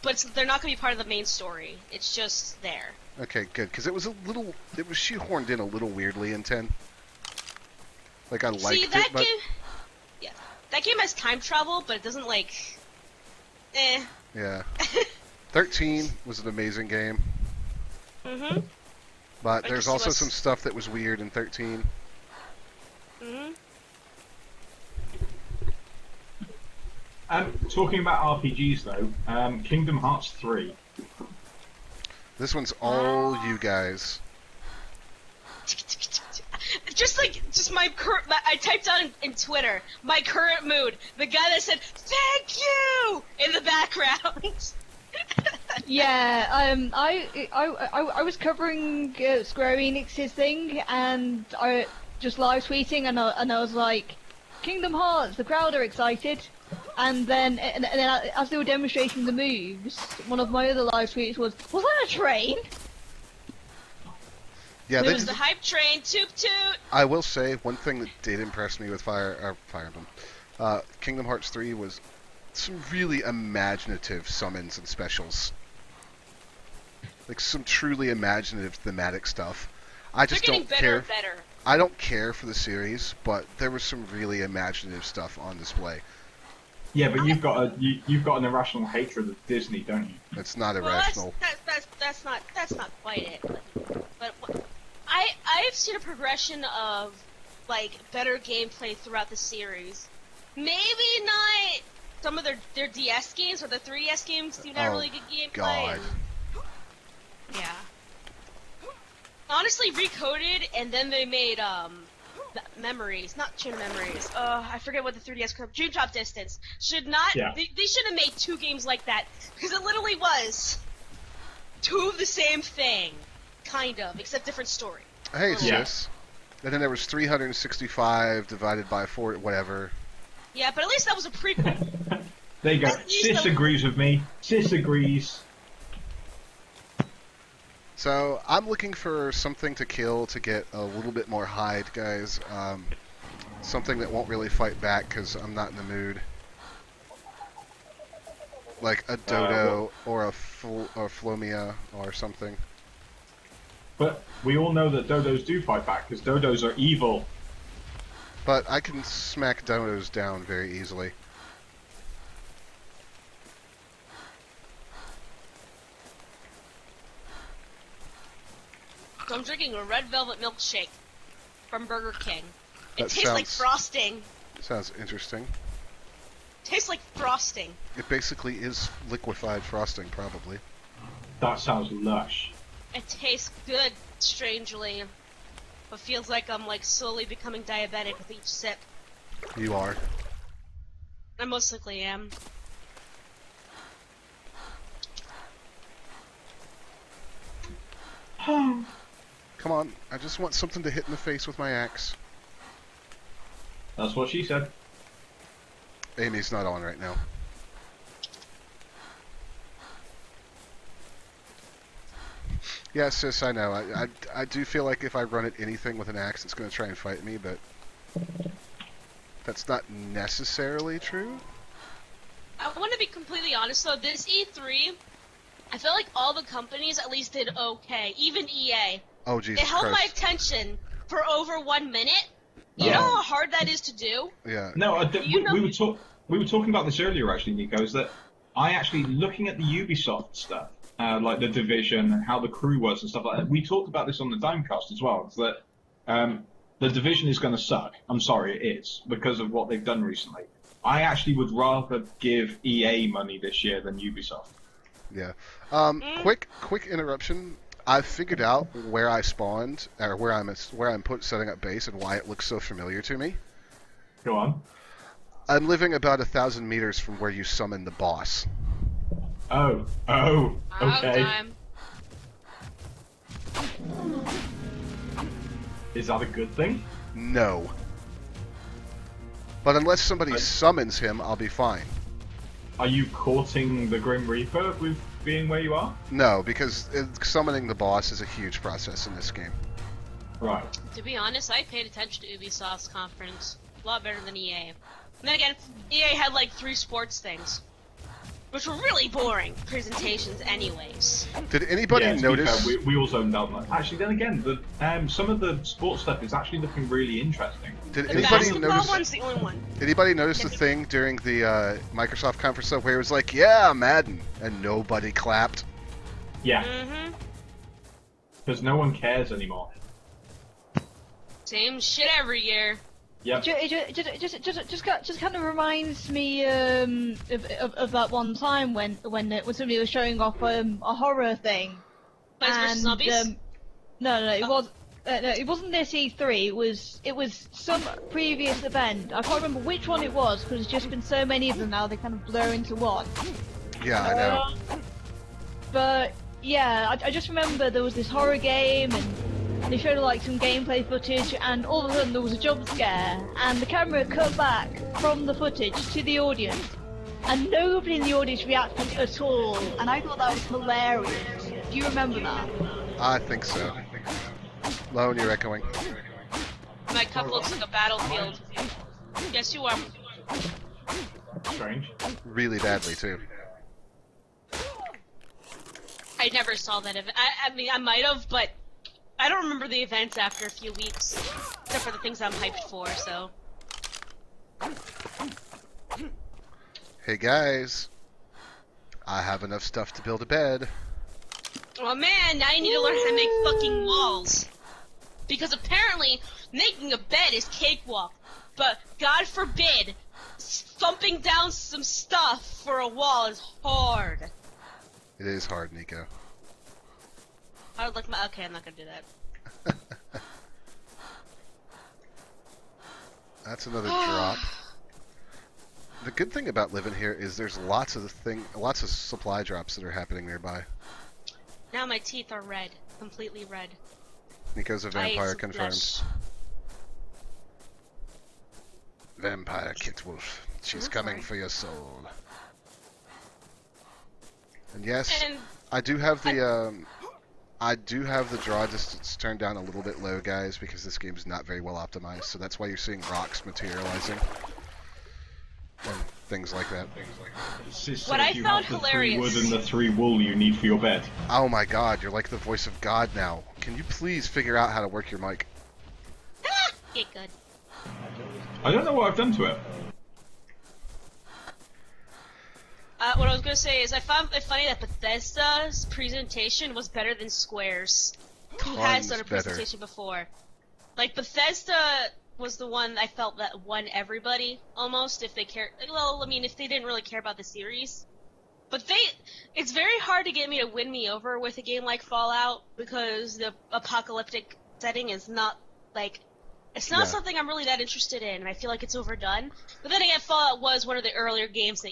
But they're not going to be part of the main story. It's just there. Okay, good, because it was shoehorned in a little weirdly in 10. Like, I liked it, but... Yeah. That game has time travel, but it doesn't, like... Yeah. 13 was an amazing game. Mm-hmm. But I there's can see also what's- some stuff that was weird in 13. Mm-hmm. Talking about RPGs though, Kingdom Hearts 3. This one's all you guys. Just my current. I typed out in Twitter my current mood. The guy that said "Thank you" in the background. Yeah, I was covering Square Enix's thing, and I just live tweeting, and I was like, Kingdom Hearts, the crowd are excited. And then as they were demonstrating the moves, one of my other live tweets was that a train? Yeah, It was the hype train. Toot toot. I will say, one thing that did impress me with Fire Emblem, Kingdom Hearts 3 was some really imaginative summons and specials. Like, some truly imaginative thematic stuff. I just They're don't getting better care. and better. I don't care for the series, but there was some really imaginative stuff on display. Yeah, but you've got an irrational hatred of Disney, don't you? It's not Well, irrational. that's not quite it. But I've seen a progression of like better gameplay throughout the series. Maybe not some of their DS games or the 3DS games do not really good gameplay. God. Yeah. Honestly, Recoded, and then they made Memories, not Chain of Memories. I forget what the 3DS called. Dream Drop Distance should not. Yeah. They should have made two games like that because it literally was two of the same thing, kind of, except different story. Hey, Yeah. sis. And then there was 365 divided by 4, whatever. Yeah, but at least that was a prequel. There you go. At least Sis the- agrees with me. Sis agrees. So, I'm looking for something to kill to get a little bit more hide, guys. Something that won't really fight back, because I'm not in the mood. Like a dodo or a Flomia or something. But we all know that dodos do fight back, because dodos are evil. But I can smack dodos down very easily. So I'm drinking a red velvet milkshake from Burger King. It That tastes like sounds- frosting. Sounds interesting. Tastes like frosting. It basically is liquefied frosting, probably. That sounds lush. It tastes good, strangely. But feels like I'm like slowly becoming diabetic with each sip. You are. I most likely am. Come on, I just want something to hit in the face with my axe. That's what she said. Amy's not on right now. Yeah, sis, I know. I do feel like if I run at anything with an axe, it's going to try and fight me, but that's not necessarily true. I want to be completely honest though, this E3, I feel like all the companies at least did okay. Even EA. Oh, Jesus It held my Christ. attention for over 1 minute. You Yeah. know how hard that is to do? Yeah. No, You know- we were talking about this earlier, actually, Nico. Is that I actually looking at the Ubisoft stuff, like the Division and how the crew was and stuff like that. We talked about this on the Dimecast as well. Is that the Division is going to suck. I'm sorry, it is because of what they've done recently. I actually would rather give EA money this year than Ubisoft. Yeah. Quick interruption. I've figured out where I spawned, or where I'm setting up base, and why it looks so familiar to me. Go on. I'm living about 1,000 meters from where you summon the boss. Oh, okay. Time. Is that a good thing? No. But unless somebody summons him, I'll be fine. Are you courting the Grim Reaper with being where you are? No, because summoning the boss is a huge process in this game. Right. To be honest, I paid attention to Ubisoft's conference. A lot better than EA. And then again, EA had like 3 sports things. Which were really boring presentations anyways. Did anybody Yeah, to be notice... fair, we all zoned out. Actually, then again, some of the sports stuff is actually looking really interesting. Did The anybody basketball notice... one's the only one. Anybody notice the thing during the Microsoft conference though, where it was like, yeah, Madden, and nobody clapped? Yeah, Mm-hmm. because no one cares anymore. Same shit every year. Yep. Just kind of reminds me of that one time when somebody was showing off a horror thing. Plants vs. Zombies? No, it wasn't this E3. It was some previous event. I can't remember which one it was because there's just been so many of them now. They kind of blur into one. Yeah, I know. But yeah, I just remember there was this horror game and they showed like some gameplay footage and all of a sudden there was a jump scare and the camera cut back from the footage to the audience and nobody in the audience reacted at all and I thought that was hilarious. Do you remember that? I think so. Lone, you're echoing. My cup looks like a battlefield. Yes, you are. Strange. Really badly, too. I never saw that event. I mean, I might have, but I don't remember the events after a few weeks. Except for the things I'm hyped for, so. Hey guys, I have enough stuff to build a bed. Oh man, now you need to learn how to make fucking walls. Because apparently, making a bed is cakewalk. But, God forbid, thumping down some stuff for a wall is hard. It is hard, Nico. Hard like my. Okay, I'm not gonna do that. That's another drop. The good thing about living here is there's lots of supply drops that are happening nearby. Now my teeth are red. Completely red. Nico's a I ate vampire some confirmed. flesh. Vampire Kit Wolf. She's I'm coming sorry. for your soul. And yes, And I do have the draw distance turned down a little bit low, guys, because this game is not very well optimized. So that's why you're seeing rocks materializing and things like that. What I found hilarious- The 3 wood and the 3 wool you need for your bed. Oh my God, you're like the voice of God now. Can you please figure out how to work your mic? get good. I don't know what I've done to it. What I was gonna say is I found it funny that Bethesda's presentation was better than Square's. Who has done a Tons better. presentation before? Like Bethesda was the one I felt that won everybody almost if they care. Well, I mean, if they didn't really care about the series. But it's very hard to get me to win me over with a game like Fallout because the apocalyptic setting is not like. It's not Yeah. something I'm really that interested in, and I feel like it's overdone. But then again, Fallout was one of the earlier games that,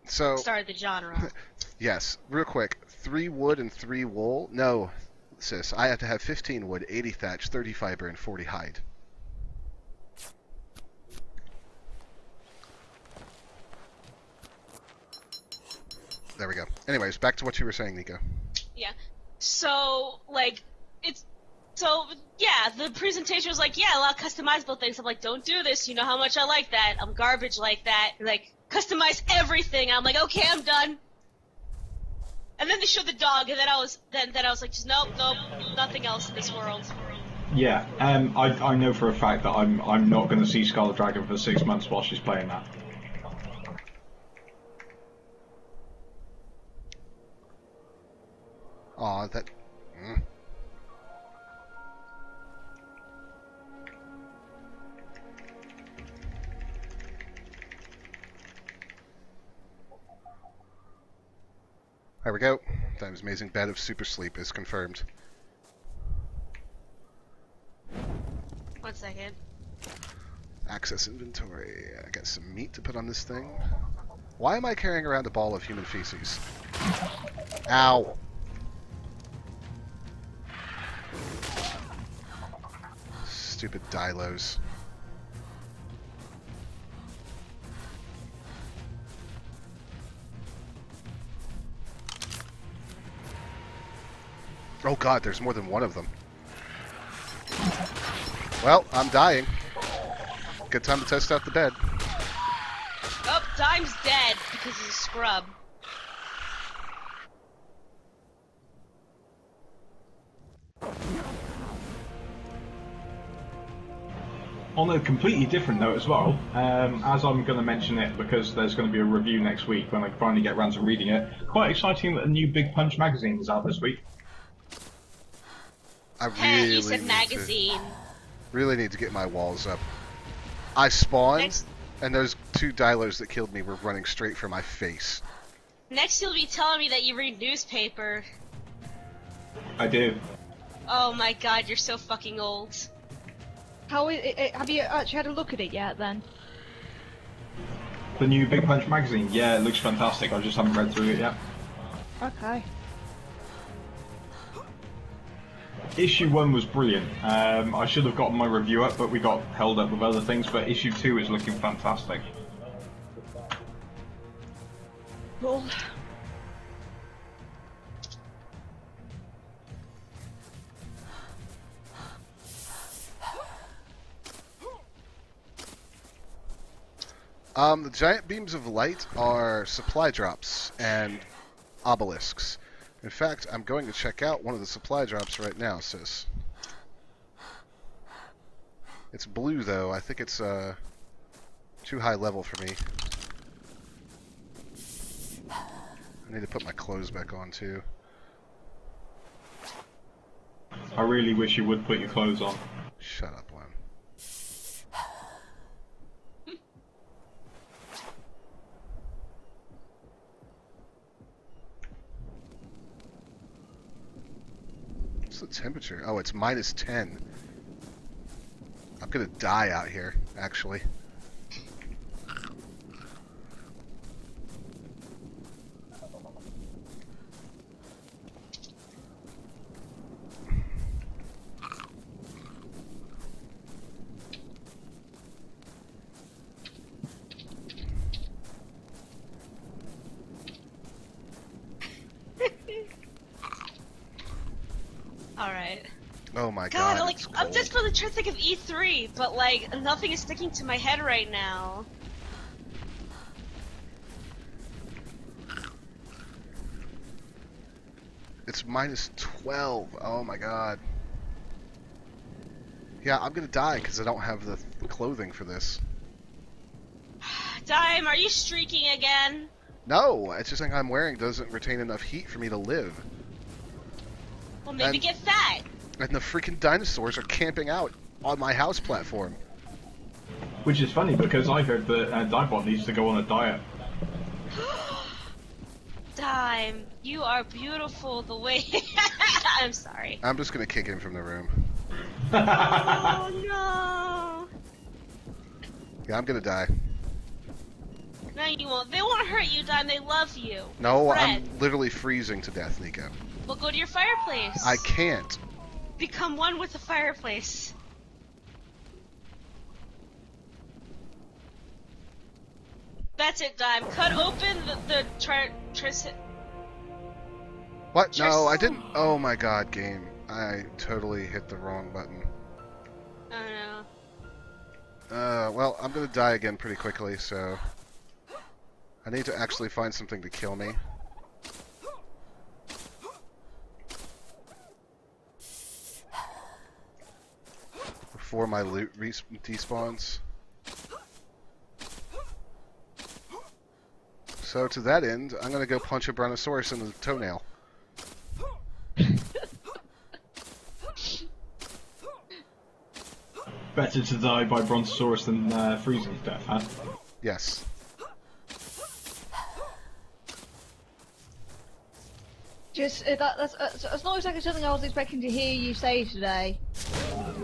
So, started the genre. yes, real quick. 3 wood and 3 wool? No, sis. I have to have 15 wood, 80 thatch, 30 fiber, and 40 hide. There we go. Anyways, back to what you were saying, Nico. Yeah. So, like, the presentation was like, yeah, a lot of customizable things. I'm like, don't do this. You know how much I like that. I'm garbage like that. Like, customize everything. I'm like, okay, I'm done. And then they showed the dog, and then I was like, just nope, nothing else in this world. Yeah, I know for a fact that I'm not going to see Scarlet Dragon for 6 months while she's playing that. Aw, that... There we go. Time's amazing bed of super sleep is confirmed. 1 second. Access inventory. I got some meat to put on this thing. Why am I carrying around a ball of human feces? Ow! Stupid Dilos. Oh god, there's more than one of them. Well, I'm dying. Good time to test out the bed. Oh, Dime's dead because he's a scrub. On a completely different note as well, as I'm going to mention it because there's going to be a review next week when I finally get around to reading it, quite exciting that a new Big Punch magazine is out this week. I Hey, really you said need magazine. really need to get my walls up. I spawned, Next, and those 2 Dilos that killed me were running straight for my face. next you'll be telling me that you read newspaper. I do. Oh my god, you're so fucking old. How is it, have you actually had a look at it yet then? The new Big Punch magazine, yeah, it looks fantastic. I just haven't read through it yet. Okay. Issue 1 was brilliant. I should have gotten my review up, but we got held up with other things. But issue 2 is looking fantastic. Cool. The giant beams of light are supply drops and obelisks. In fact, I'm going to check out one of the supply drops right now, sis. It's blue, though. I think it's too high level for me. I need to put my clothes back on, too. I really wish you would put your clothes on. Shut up, Lem. What's the temperature? Oh, it's -10. I'm gonna die out here, actually. Alright. Oh my God, god, like, it's I'm cold. desperately trying to think of E3, but like, nothing is sticking to my head right now. It's -12. Oh my god. Yeah, I'm gonna die because I don't have the clothing for this. Dime, are you streaking again? No, it's just like I'm wearing doesn't retain enough heat for me to live. Well, maybe And- get fat. And the freaking dinosaurs are camping out on my house platform. Which is funny because I heard that Dibot needs to go on a diet. Dime, you are beautiful the way. I'm sorry. I'm just gonna kick him from the room. Oh no. Yeah, I'm gonna die. No, you won't. They won't hurt you, Dime. They love you. No, Friend. I'm literally freezing to death, Nico. Well, go to your fireplace. I can't. Become one with the fireplace. That's it, Dime. Cut open the What? Tris- No, I didn't. Oh my god, game. I totally hit the wrong button. I don't know. Well, I'm gonna die again pretty quickly, so... I need to actually find something to kill me. before my loot despawns. So to that end, I'm gonna go punch a Brontosaurus in the toenail. Better to die by Brontosaurus than freezing to death, huh? Yes. Just that's not exactly something I was expecting to hear you say today.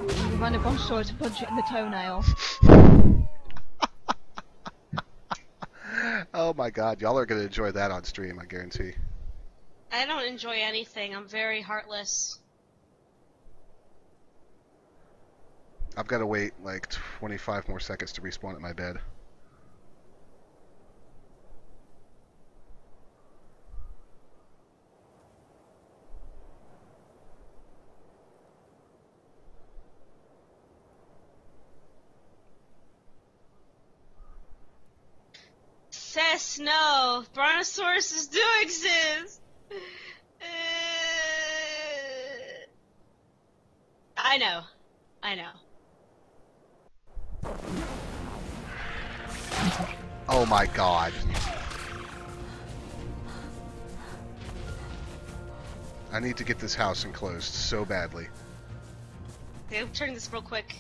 You find a brontosaurus to punch it in the toenail. Oh my god, y'all are gonna enjoy that on stream, I guarantee. I don't enjoy anything. I'm very heartless. I've got to wait like 25 more seconds to respawn at my bed. Cess, no. Brontosauruses do exist. I know. I know. Oh my god. I need to get this house enclosed so badly. Okay, I'm turning this real quick.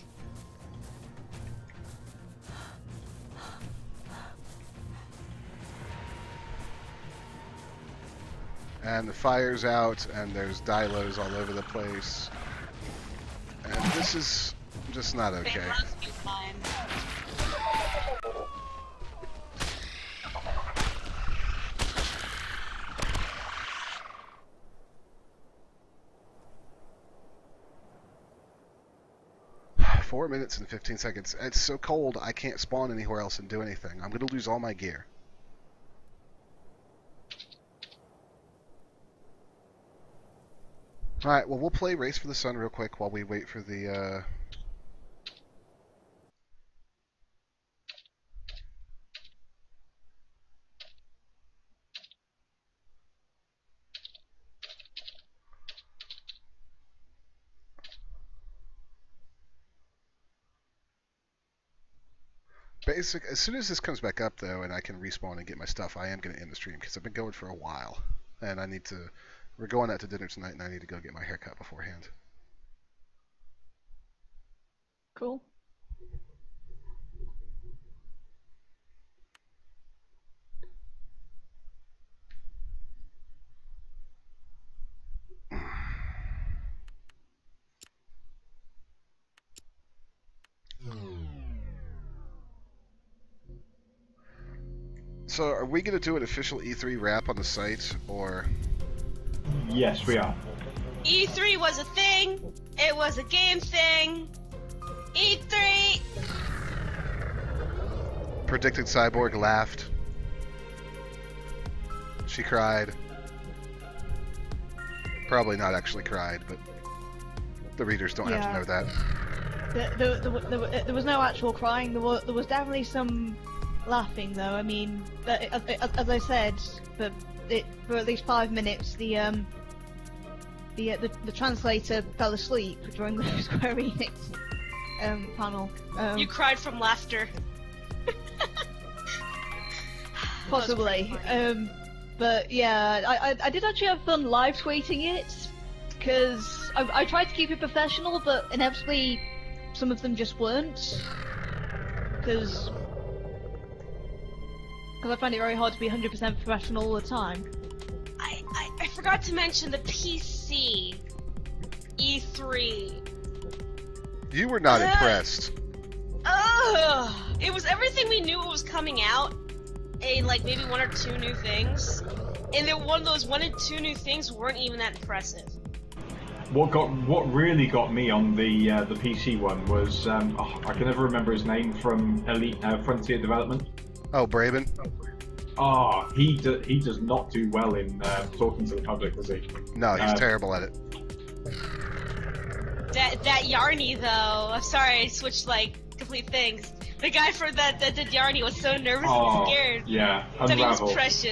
And the fire's out, and there's dilos all over the place. And this is just not okay. They must be fine. 4 minutes and 15 seconds. It's so cold, I can't spawn anywhere else and do anything. I'm gonna lose all my gear. Alright, well, we'll play Race for the Sun real quick while we wait for the, as soon as this comes back up, though, and I can respawn and get my stuff, I am going to end the stream, because I've been going for a while. And I need to... We're going out to dinner tonight, and I need to go get my hair cut beforehand. Cool. So, are we going to do an official E3 wrap on the site, or... Yes, we are. E3 was a thing. It was a game thing. E3. Predicted Cyborg laughed. She cried. Probably not actually cried, but the readers don't have to know that. There was no actual crying. There was definitely some laughing, though. I mean, as I said, for at least 5 minutes, the translator fell asleep during the Square Enix panel. You cried from laughter. Possibly. But yeah, I did actually have fun live tweeting it, because I tried to keep it professional, but inevitably some of them just weren't. Because I find it very hard to be 100% professional all the time. I forgot to mention the PC E3. You were not impressed. It was everything we knew was coming out, and like maybe 1 or 2 new things, and then one of those 1 and 2 new things weren't even that impressive. What really got me on the PC one was I can never remember his name from Elite Frontier Development. Oh, Braben? Oh, he does not do well in talking to the public, does he? No, he's terrible at it. That Yarny though, I'm sorry I switched like complete things. The guy for that did Yarny was so nervous and scared. Yeah, That he was Unravel. precious.